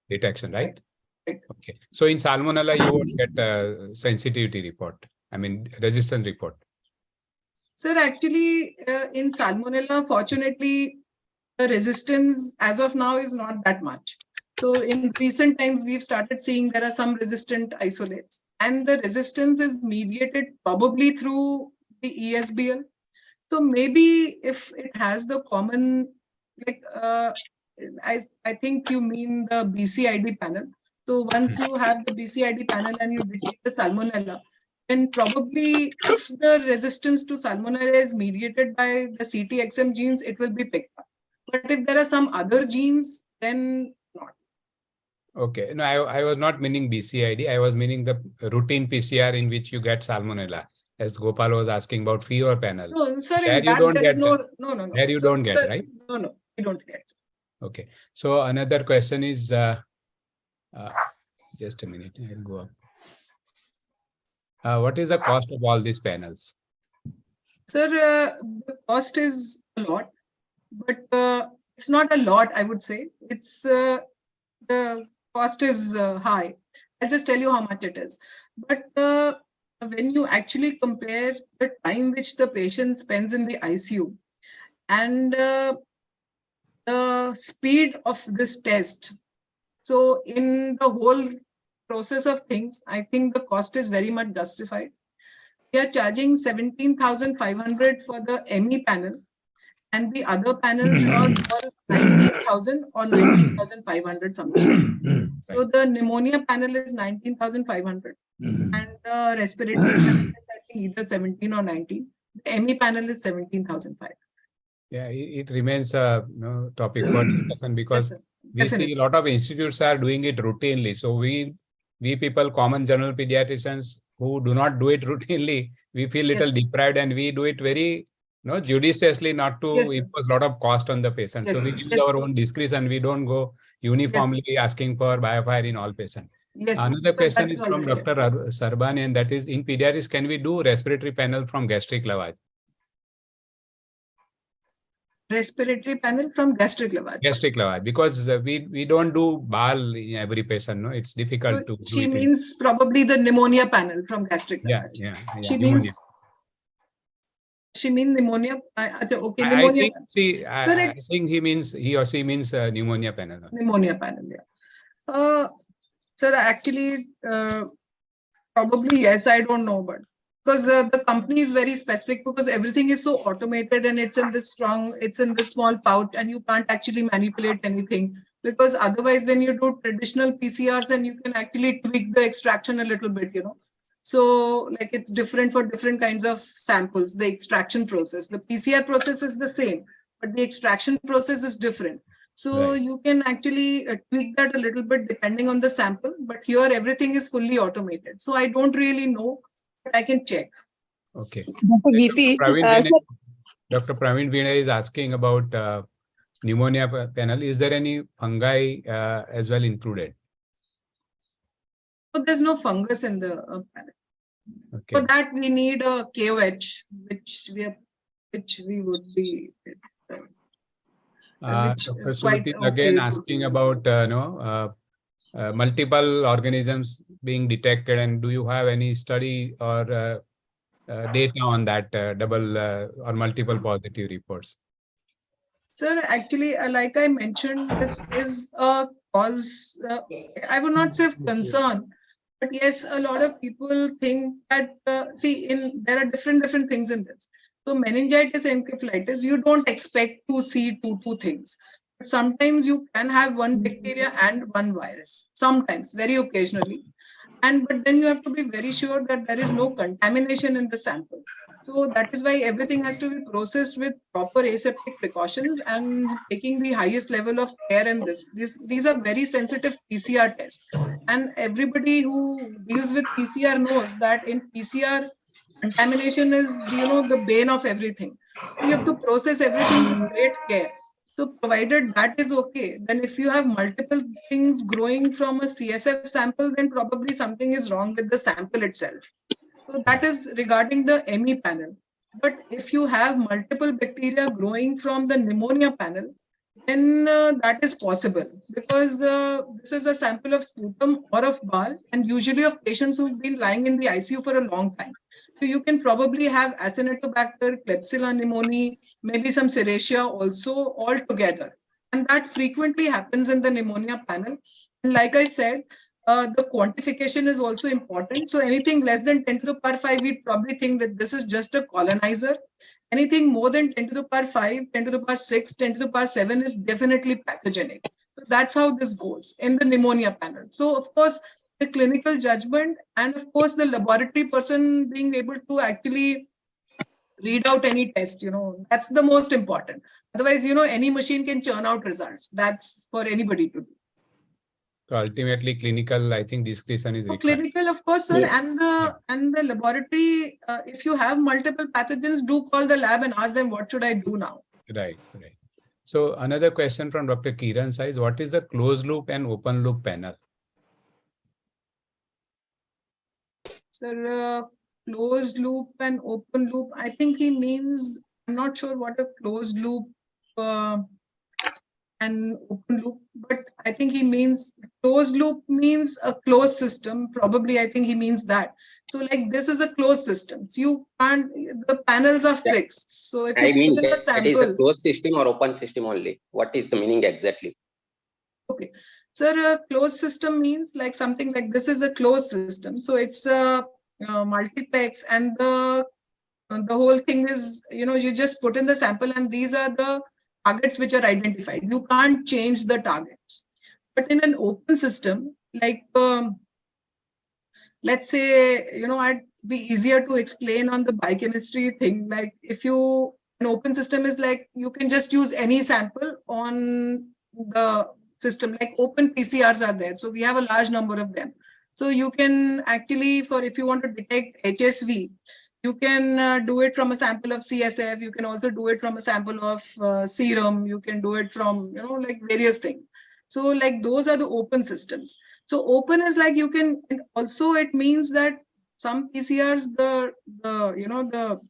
detection, right? Right. Okay. So in salmonella, you won't get a sensitivity report. I mean, resistance report. Sir, actually, in salmonella, fortunately, the resistance as of now is not that much. So in recent times, we've started seeing there are some resistant isolates, and the resistance is mediated probably through the ESBL. So maybe if it has the common, like I think you mean the BCID panel. So once you have the BCID panel and you detect the salmonella, then probably if the resistance to salmonella is mediated by the CTXM genes, it will be picked up. But if there are some other genes, then not. Okay. No, I was not meaning BCID. I was meaning the routine PCR in which you get salmonella. As Gopal was asking about fever panel. No, sir, there in you that don't there get is no. There you don't get, sir, right? No, you don't get. Okay. So another question is, just a minute, I'll go up. What is the cost of all these panels? Sir, the cost is a lot, but it's not a lot, I would say. It's the cost is high. I'll just tell you how much it is. But when you actually compare the time which the patient spends in the ICU and the speed of this test, so in the whole process of things, I think the cost is very much justified. We are charging 17,500 for the ME panel, and the other panels are for 19,000 or 19,500 something. So the pneumonia panel is 19,500, and the respiratory panel is, I think, either 17 or 19. The ME panel is 17,500. Yeah, it remains a topic for discussion because Yes, we see a lot of institutes are doing it routinely. So we people, common general pediatricians who do not do it routinely, we feel little deprived, and we do it very judiciously, not to impose a lot of cost on the patient. So we use our own discretion. We don't go uniformly asking for BioFire in all patients. Another question is from Dr. Sarbani, and that is, in pediatrics, can we do respiratory panel from gastric lavage? Respiratory panel from gastric lavage. Gastric lavage, because we don't do BAL in every patient. No, it's difficult to do. She means probably the pneumonia panel from gastric lavage. Yeah. She means. She means pneumonia. Okay, pneumonia. I think he or she means pneumonia panel. Pneumonia panel, yeah. Sir, actually, probably yes. I don't know, but because the company is very specific, because everything is so automated and it's in this small pouch, and you can't actually manipulate anything. Because otherwise, when you do traditional PCRs, and you can actually tweak the extraction a little bit, So like it's different for different kinds of samples, the extraction process. The PCR process is the same, but the extraction process is different. So you can actually tweak that a little bit depending on the sample, but here everything is fully automated. So I don't really know, but I can check. Okay. Dr. Dr. Praveen Veena is asking about pneumonia panel. Is there any fungi as well included? So there's no fungus in the panel. Okay. For that, we need a KOH, which we would be. Dr. Suti again asking about multiple organisms being detected, and do you have any study or data on that double or multiple positive reports? Sir, actually, like I mentioned, this is a cause, I would not say of concern, but yes, a lot of people think that, there are different things in this. So meningitis, encephalitis, you don't expect to see two things. But sometimes you can have one bacteria and one virus, sometimes, very occasionally. But then you have to be very sure that there is no contamination in the sample. So that is why everything has to be processed with proper aseptic precautions and taking the highest level of care in this. These are very sensitive PCR tests. And everybody who deals with PCR knows that in PCR, contamination is, the bane of everything. So you have to process everything with great care. So provided that is okay, then if you have multiple things growing from a CSF sample, then probably something is wrong with the sample itself. So that is regarding the ME panel. But if you have multiple bacteria growing from the pneumonia panel, then that is possible, because this is a sample of sputum or of BAL, and usually of patients who've been lying in the ICU for a long time. So you can probably have Acinetobacter, Klebsiella pneumoniae, maybe some Serratia also all together. And that frequently happens in the pneumonia panel. And like I said, the quantification is also important. So anything less than 10 to the power 5, we probably think that this is just a colonizer. Anything more than 10 to the power 5, 10 to the power 6, 10 to the power 7 is definitely pathogenic. So that's how this goes in the pneumonia panel. So of course, the clinical judgment and of course the laboratory person being able to actually read out any test, that's the most important. Otherwise, any machine can churn out results. That's for anybody to do. So ultimately, clinical, I think discretion is required. Clinical, of course, sir, and the laboratory. If you have multiple pathogens, do call the lab and ask them, what should I do now? Right. So another question from Dr. Kiran says, what is the closed loop and open loop panel? Sir, closed loop and open loop. I think he means, I'm not sure what a closed loop and open loop, but I think he means closed loop means a closed system. Probably, I think he means that. So like this is a closed system. So you can't, the panels are fixed. So if you I mean, put in a that is a sample, closed system or open system only. What is the meaning exactly? okay. Sir, a closed system means like something like this is a closed system. So it's a multiplex, and the whole thing is, you just put in the sample and these are the targets which are identified. You can't change the targets. But in an open system, like let's say, I'd be easier to explain on the biochemistry thing. Like if an open system is like you can just use any sample on the system, like open PCRs are there. So we have a large number of them. So you can actually, if you want to detect HSV, you can do it from a sample of CSF. You can also do it from a sample of serum. You can do it from, like various things. So like those are the open systems. So open is like you can, also it means that some PCRs, the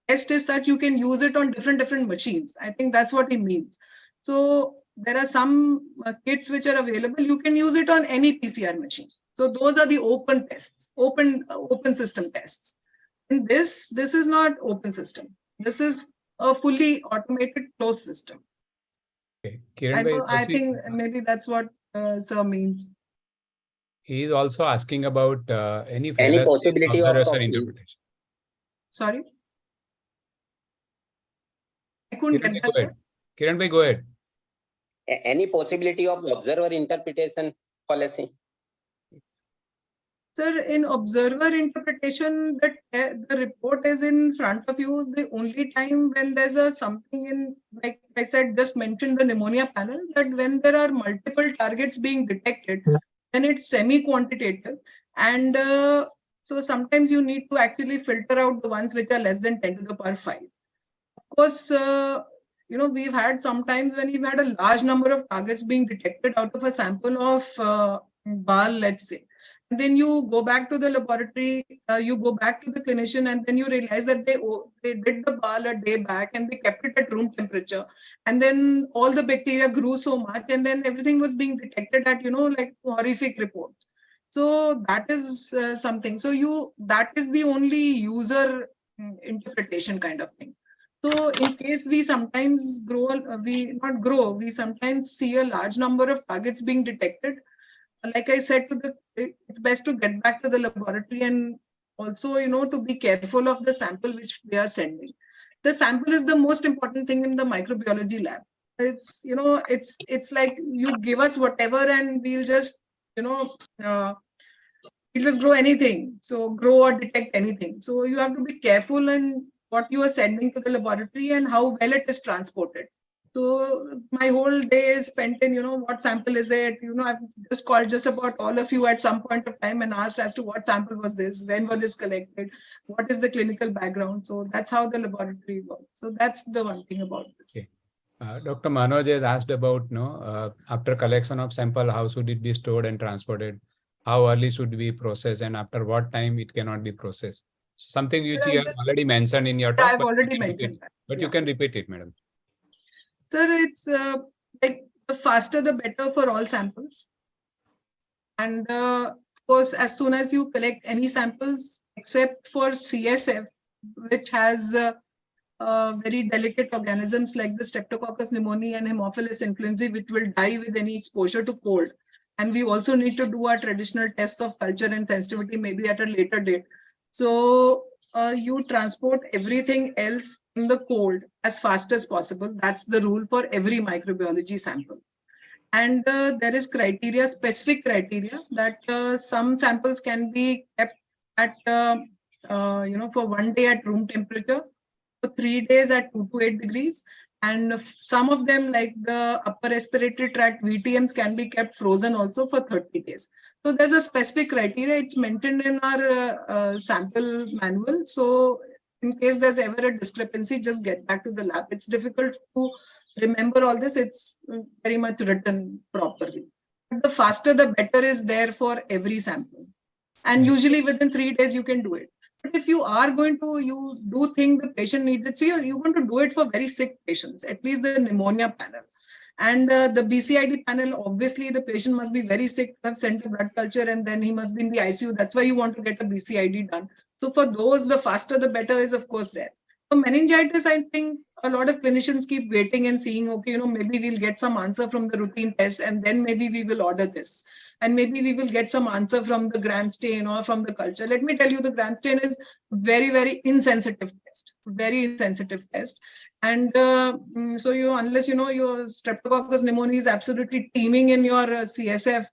test is such you can use it on different machines. I think that's what he means. So there are some kits which are available. You can use it on any PCR machine. So those are the open tests, open system tests. And this is not open system. This is a fully automated closed system. Okay. Kiran I think maybe that's what sir means. He is also asking about any possibility of observation interpretation. Sorry? I couldn't get that, sir. Kiran bhai, go ahead. Any possibility of observer interpretation policy? Sir, in observer interpretation, the report is in front of you. The only time when there's something in, like I said, just mentioned the pneumonia panel, that when there are multiple targets being detected, then it's semi-quantitative. And so sometimes you need to actually filter out the ones which are less than 10 to the power 5. Of course, we've had sometimes when we've had a large number of targets being detected out of a sample of BAL, let's say. And then you go back to the laboratory, you go back to the clinician, and then you realize that they did the BAL a day back and they kept it at room temperature. And then all the bacteria grew so much, and then everything was being detected at, like horrific reports. So that is something. So that is the only user interpretation kind of thing. So in case we sometimes we sometimes see a large number of targets being detected. Like I said, it's best to get back to the laboratory and also, to be careful of the sample which they are sending. The sample is the most important thing in the microbiology lab. It's, it's like you give us whatever and we'll just, we'll just grow anything. So grow or detect anything. So you have to be careful in what you are sending to the laboratory and how well it is transported. So my whole day is spent in, what sample is it? I've just called just about all of you at some point of time and asked as to what sample was this, when was this collected, what is the clinical background. So that's how the laboratory works. So that's the one thing about this. Okay. Dr. Manoj has asked about, after collection of sample, how should it be stored and transported? How early should we process and after what time it cannot be processed? Something which you have already mentioned in your talk. I've already mentioned that. But you can repeat it, madam. Sir, it's like the faster the better for all samples. And of course, as soon as you collect any samples, except for CSF, which has very delicate organisms like the Streptococcus pneumoniae and Haemophilus influenzae, which will die with any exposure to cold. And we also need to do our traditional tests of culture and sensitivity maybe at a later date. So you transport everything else in the cold as fast as possible. That's the rule for every microbiology sample. And there is specific criteria that some samples can be kept at, for 1 day at room temperature, for 3 days at 2 to 8 degrees. And some of them, like the upper respiratory tract VTMs, can be kept frozen also for 30 days. So there's a specific criteria. It's mentioned in our sample manual. So in case there's ever a discrepancy, just get back to the lab. It's difficult to remember all this. It's very much written properly. But the faster, the better is there for every sample. And usually within 3 days, you can do it. But if you are going to, you do think the patient needs it, so you're going to do it for very sick patients, at least the pneumonia panel. And the BCID panel, obviously the patient must be very sick to have sent a blood culture and then he must be in the ICU. That's why you want to get a BCID done. So for those, the faster the better is of course there. For meningitis, I think a lot of clinicians keep waiting and seeing, okay, maybe we'll get some answer from the routine test and then maybe we will order this. And maybe we will get some answer from the gram stain or from the culture. Let me tell you, the gram stain is very, very insensitive test, very insensitive test. And so unless your Streptococcus pneumoniae is absolutely teeming in your CSF,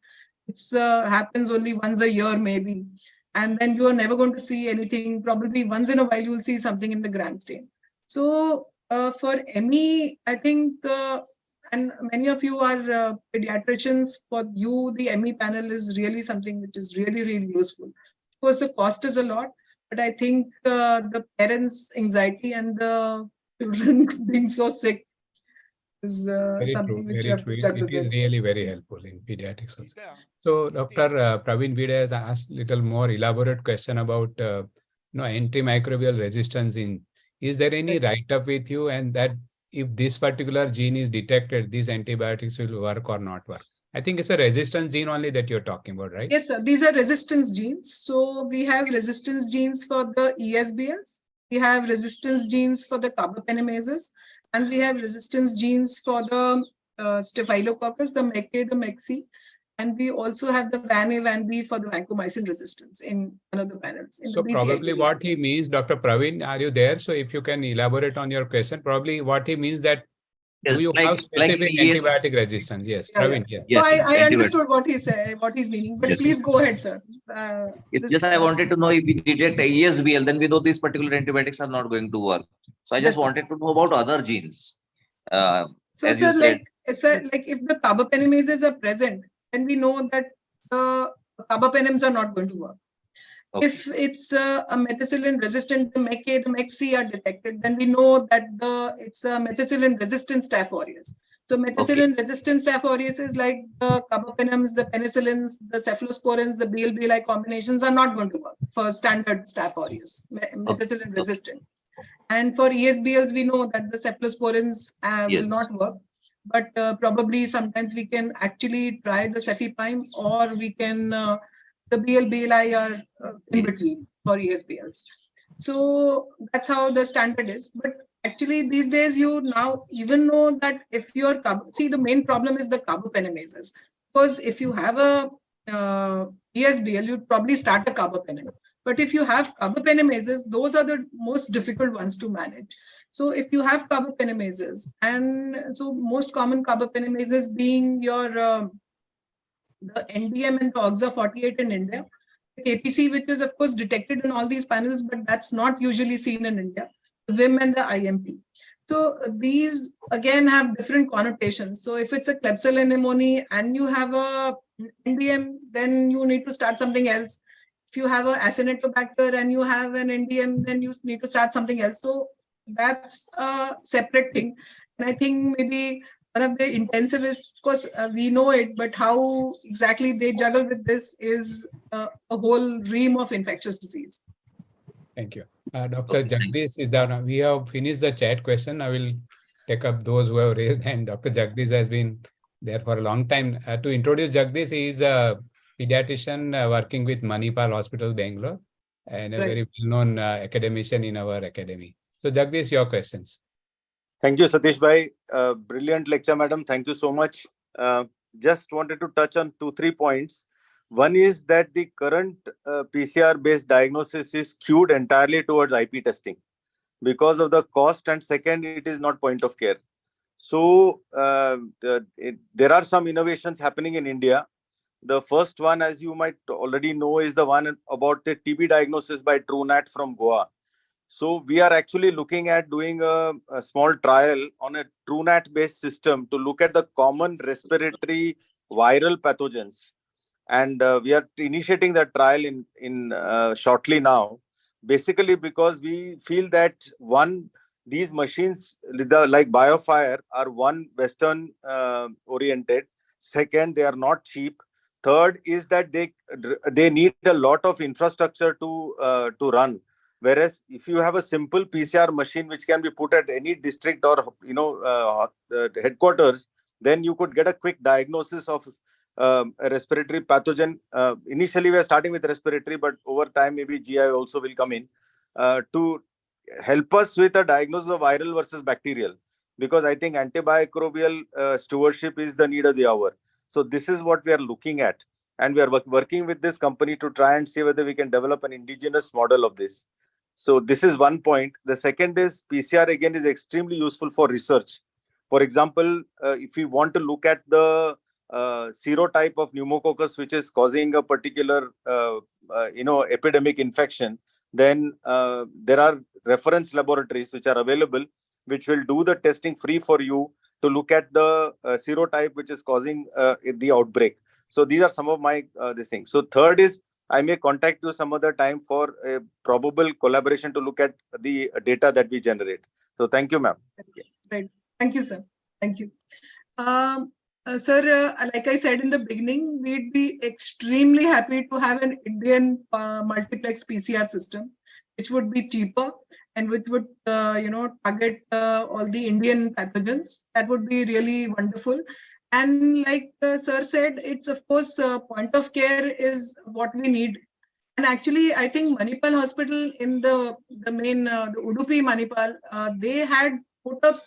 it happens only once a year maybe. And then you are never going to see anything. Probably once in a while, you will see something in the gram stain. So for ME, I think, and many of you are pediatricians, for you, the ME panel is really something which is really, really useful. Of course, the cost is a lot, but I think the parents' anxiety and the children being so sick is something which you have to juggle with. It is really very helpful in pediatrics also. So Dr. Praveen Bhide has asked a little more elaborate question about antimicrobial resistance in. Is there any write-up with you, and that if this particular gene is detected, these antibiotics will work or not work? I think it's a resistance gene only that you're talking about, right? Yes, sir. These are resistance genes. So we have resistance genes for the ESBLs. We have resistance genes for the carbapenemases, and we have resistance genes for the Staphylococcus, the MECA, the MECC, and we also have the VAN-A, VAN-B for the vancomycin resistance in one of the panels. So probably what he means, Dr. Praveen, are you there? So if you can elaborate on your question, probably what he means that do you have specific antibiotic resistance? Yes, Praveen. Yeah. Yes, so I understood what he said, what he's meaning, but please go ahead, sir. Just I wanted to know, if we detect ESBL, then we know these particular antibiotics are not going to work. So I just wanted to know about other genes. So sir, like if the carbapenemases are present, then we know that the carbapenems are not going to work. Okay. If it's a methicillin resistant, the MECA, the MECC are detected, then we know that it's a methicillin resistant Staph aureus. So methicillin resistant Staph aureus is like the carbapenems, the penicillins, the cephalosporins, the BL-BLI combinations are not going to work for standard Staph aureus, methicillin resistant. And for ESBLs, we know that the cephalosporins will not work. But probably sometimes we can actually try the cefepime, or we can, the BL-BLI are in between for ESBLs. So that's how the standard is. But actually these days you now even know that if you're, see, the main problem is the carbapenemases. Because if you have a ESBL, you'd probably start a carbapenem. But if you have carbapenemases, those are the most difficult ones to manage. So if you have carbapenemases, and so most common carbapenemases being your the NDM and the OXA48 in India, the KPC, which is of course detected in all these panels, but that's not usually seen in India, the VIM and the IMP. So these again have different connotations. So if it's a Klebsiella pneumoniae and you have a NDM, then you need to start something else. If you have a Acinetobacter and you have an NDM, then you need to start something else. So that's a separate thing. And I think maybe one of the intensivists, of course, we know it, but how exactly they juggle with this is a whole realm of infectious disease. Thank you. Dr. Jagdish is down. We have finished the chat question. I will take up those who have raised hand. Dr. Jagdish has been there for a long time. To introduce Jagdish, he is a pediatrician working with Manipal Hospital, Bangalore, and a very well-known academician in our academy. So Jagdish, your questions. Thank you, Satish Bhai. Brilliant lecture, madam. Thank you so much. Just wanted to touch on 2-3 points. One is that the current PCR-based diagnosis is skewed entirely towards IP testing because of the cost, and second, it is not point of care. So there are some innovations happening in India. The first one, as you might already know, is the one about the TB diagnosis by TrueNat from Goa. So we are actually looking at doing a small trial on a TrueNat-based system to look at the common respiratory viral pathogens. And we are initiating that trial in shortly now, basically because we feel that one, these machines like BioFire are one Western oriented. Second, they are not cheap. Third is that they need a lot of infrastructure to run. Whereas if you have a simple PCR machine which can be put at any district or headquarters, then you could get a quick diagnosis of a respiratory pathogen. Initially, we are starting with respiratory, but over time, maybe GI also will come in to help us with a diagnosis of viral versus bacterial, because I think antimicrobial stewardship is the need of the hour. So this is what we are looking at. And we are working with this company to try and see whether we can develop an indigenous model of this. So this is one point. The second is PCR again is extremely useful for research. For example, if we want to look at the serotype of pneumococcus, which is causing a particular, epidemic infection, then there are reference laboratories which are available, which will do the testing free for you to look at the serotype which is causing the outbreak. So these are some of my these things. So third is I may contact you some other time for a probable collaboration to look at the data that we generate. So thank you, ma'am. Right. Thank you, sir. Thank you. Sir, like I said in the beginning, we'd be extremely happy to have an Indian multiplex PCR system, which would be cheaper and which would, target all the Indian pathogens. That would be really wonderful. And like sir said, it's of course point of care is what we need. And actually, I think Manipal Hospital in the main the Udupi Manipal, they had put up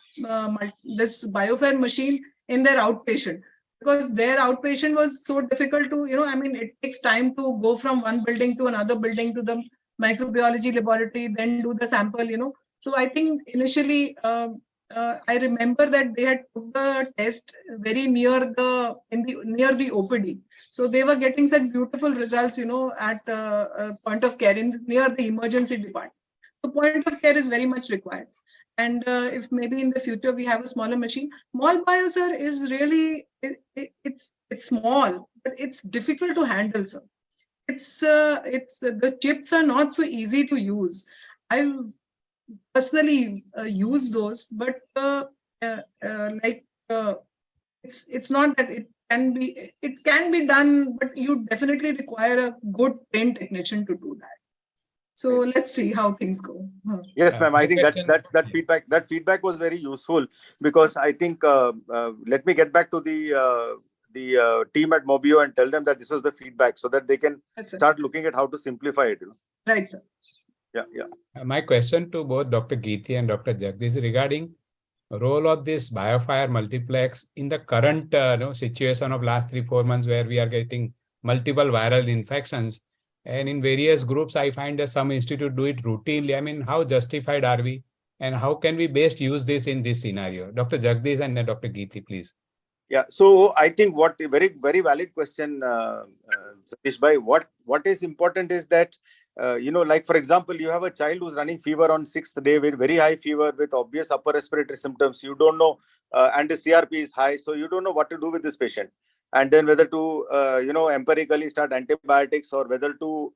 this BioFair machine in their outpatient, because their outpatient was so difficult to, it takes time to go from one building to another building to the microbiology laboratory, then do the sample, So I think initially, I remember that they had put the test very near the OPD, so they were getting such beautiful results, at point of care near the emergency department. So point of care is very much required, and if maybe in the future we have a smaller machine. Mall Bio, sir, is really it's small, but it's difficult to handle, sir. It's the chips are not so easy to use. I've personally use those, but it's not that it can be done, but you definitely require a good trained technician to do that. So let's see how things go. Yes, ma'am. I think that feedback was very useful, because I think let me get back to the team at Mobio and tell them that this was the feedback, so that they can start looking at how to simplify it. Right, sir. Yeah. My question to both Dr. Geeti and Dr. Jagdish is regarding the role of this BioFire multiplex in the current situation of last 3-4 months, where we are getting multiple viral infections. And in various groups, I find that some institutes do it routinely. I mean, how justified are we? And how can we best use this in this scenario? Dr. Jagdish and then Dr. Geeti, please. Yeah, so I think what a very, very valid question, Satish bhai. What is important is that, like for example, you have a child who's running fever on 6th day with very high fever with obvious upper respiratory symptoms. You don't know, and the CRP is high, so you don't know what to do with this patient. And then whether to, empirically start antibiotics, or whether to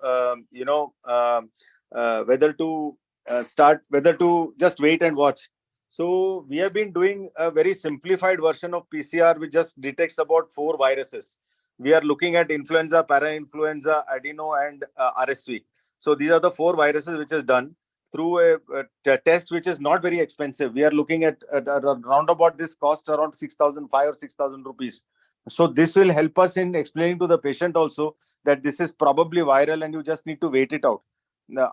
just wait and watch. So we have been doing a very simplified version of PCR, which just detects about 4 viruses. We are looking at influenza, para-influenza, adeno, and RSV. So these are the 4 viruses which is done through a test which is not very expensive. We are looking at around about this cost around 6,500 or 6,000 rupees. So this will help us in explaining to the patient also that this is probably viral and you just need to wait it out.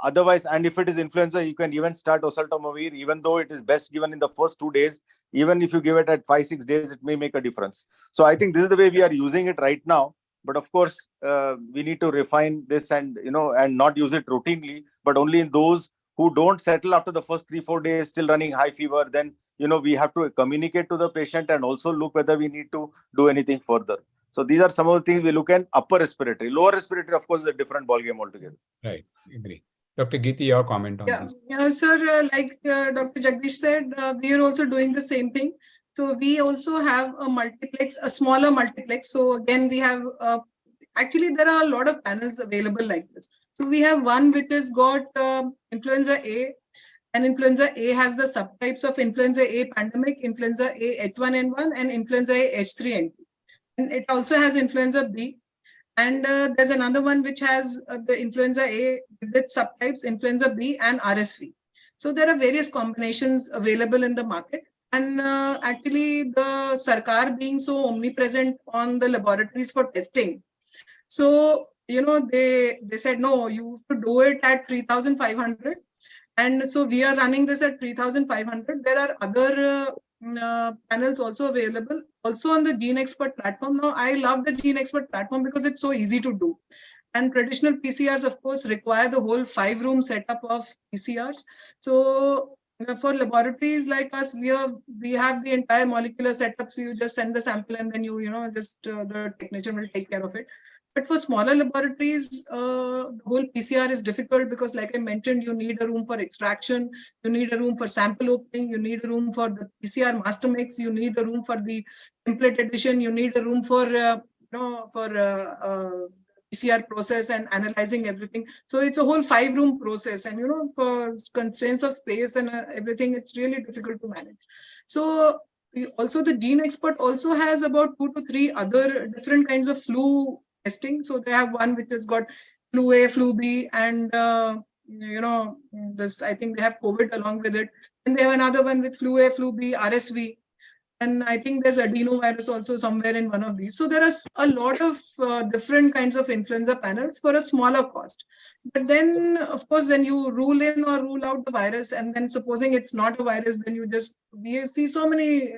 Otherwise, and if it is influenza, you can even start oseltamivir, even though it is best given in the first 2 days. Even if you give it at 5-6 days, it may make a difference. So I think this is the way we are using it right now. But of course, we need to refine this and not use it routinely, but only in those who don't settle after the first 3-4 days, still running high fever. Then we have to communicate to the patient and also look whether we need to do anything further. So these are some of the things we look at. Upper respiratory, lower respiratory, of course, is a different ballgame altogether. Right, agree. Dr. Geeti, your comment on this? Yeah, sir, like Dr. Jagdish said, we are also doing the same thing. So we also have a multiplex, a smaller multiplex. So again, we have, actually there are a lot of panels available like this. So we have one which has got influenza A, and influenza A has the subtypes of influenza A pandemic, influenza A H1N1, and influenza A H3N2. And it also has influenza B. And there's another one which has the influenza A with subtypes, influenza B and RSV. So there are various combinations available in the market. And actually, the Sarkar being so omnipresent on the laboratories for testing, so they said no, you have to do it at 3,500. And so we are running this at 3,500. There are other panels also available, also on the GeneXpert platform. Now, I love the GeneXpert platform because it's so easy to do. And traditional PCRs, of course, require the whole 5-room setup of PCRs. So for laboratories like us, we have the entire molecular setup. So you just send the sample and then the technician will take care of it. But for smaller laboratories, the whole PCR is difficult because, like I mentioned, you need a room for extraction, you need a room for sample opening, you need a room for the PCR master mix, you need a room for the template addition, you need a room for PCR process and analyzing everything. So it's a whole 5-room process, and for constraints of space and everything, it's really difficult to manage. So also the GeneXpert also has about 2 to 3 other different kinds of flu testing. So they have one which has got flu A, flu B, and this, I think they have COVID along with it. And they have another one with flu A, flu B, RSV. And I think there's adenovirus also somewhere in one of these. So there are a lot of different kinds of influenza panels for a smaller cost. But then, of course, then you rule in or rule out the virus. And then supposing it's not a virus, then we see so many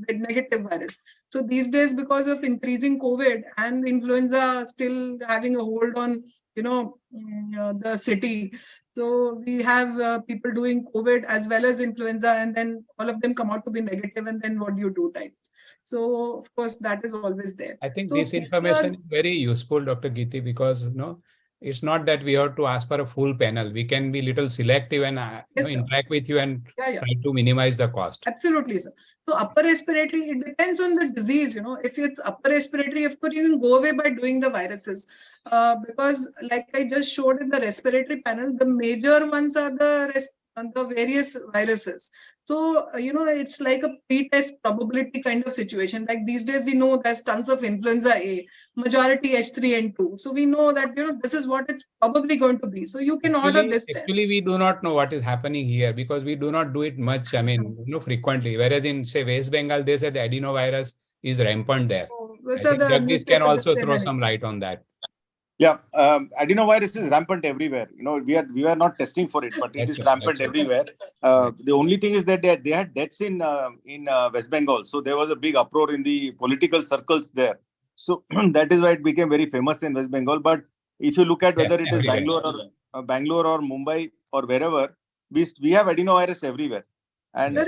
negative virus. So these days, because of increasing COVID and influenza still having a hold on, the city, so we have people doing COVID as well as influenza, and then all of them come out to be negative, and then what do you do then? So of course that is always there. I think So this information is very useful, Dr. Geeti, because it's not that we have to ask for a full panel. We can be little selective and Yes, sir. interact with you and Yeah. try to minimize the cost. Absolutely, sir. So upper respiratory, it depends on the disease. If it's upper respiratory, of course, you can go away by doing the viruses. Because like I just showed in the respiratory panel, the major ones are the various viruses. So, it's like a pre-test probability kind of situation. Like these days, we know there's tons of influenza A, majority H3N2. So we know that, this is what it's probably going to be. So you can order this test. Actually, we do not know what is happening here because we do not do it much, frequently. Whereas in, say, West Bengal, they said the adenovirus is rampant there. I think Jagdish can also throw some light on that. Yeah, adenovirus is rampant everywhere. We are not testing for it, but it is rampant everywhere. The only thing is that they had deaths in West Bengal, so there was a big uproar in the political circles there. So that is why it became very famous in West Bengal. But if you look at whether it is Bangalore or Mumbai or wherever, we have adenovirus everywhere, and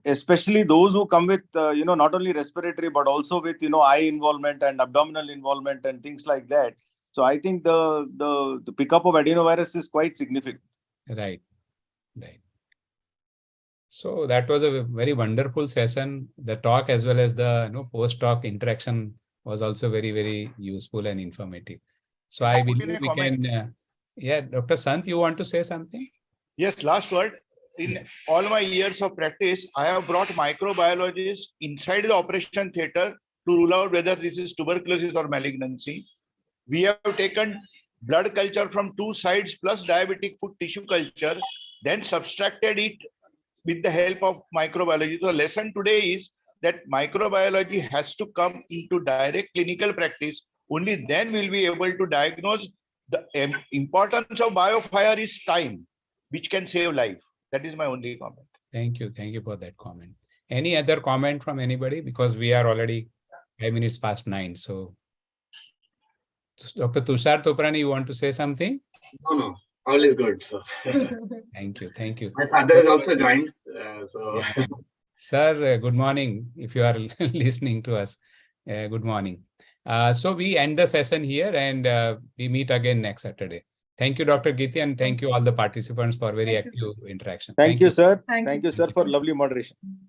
especially those who come with not only respiratory but also with eye involvement and abdominal involvement and things like that. So I think the pickup of adenovirus is quite significant. Right. So that was a very wonderful session. The talk as well as the post-talk interaction was also very, very useful and informative. So I believe we can. Dr. Sant, you want to say something? Yes, last word. In all my years of practice, I have brought microbiologists inside the operation theater to rule out whether this is tuberculosis or malignancy. We have taken blood culture from 2 sides plus diabetic foot tissue culture, then subtracted it with the help of microbiology. So the lesson today is that microbiology has to come into direct clinical practice. Only then we'll be able to diagnose. The importance of BioFire is time, which can save life. That is my only comment. Thank you for that comment. Any other comment from anybody? Because we are already 5 minutes past 9. So, Dr. Tushar Toprani, you want to say something? No, all is good. So. Thank you. My father is also joined. Sir, good morning. If you are listening to us, good morning. So we end the session here and we meet again next Saturday. Thank you, Dr. Geeti, and thank you all the participants for very active interaction. Thank you, sir. Thank you, sir, for lovely moderation.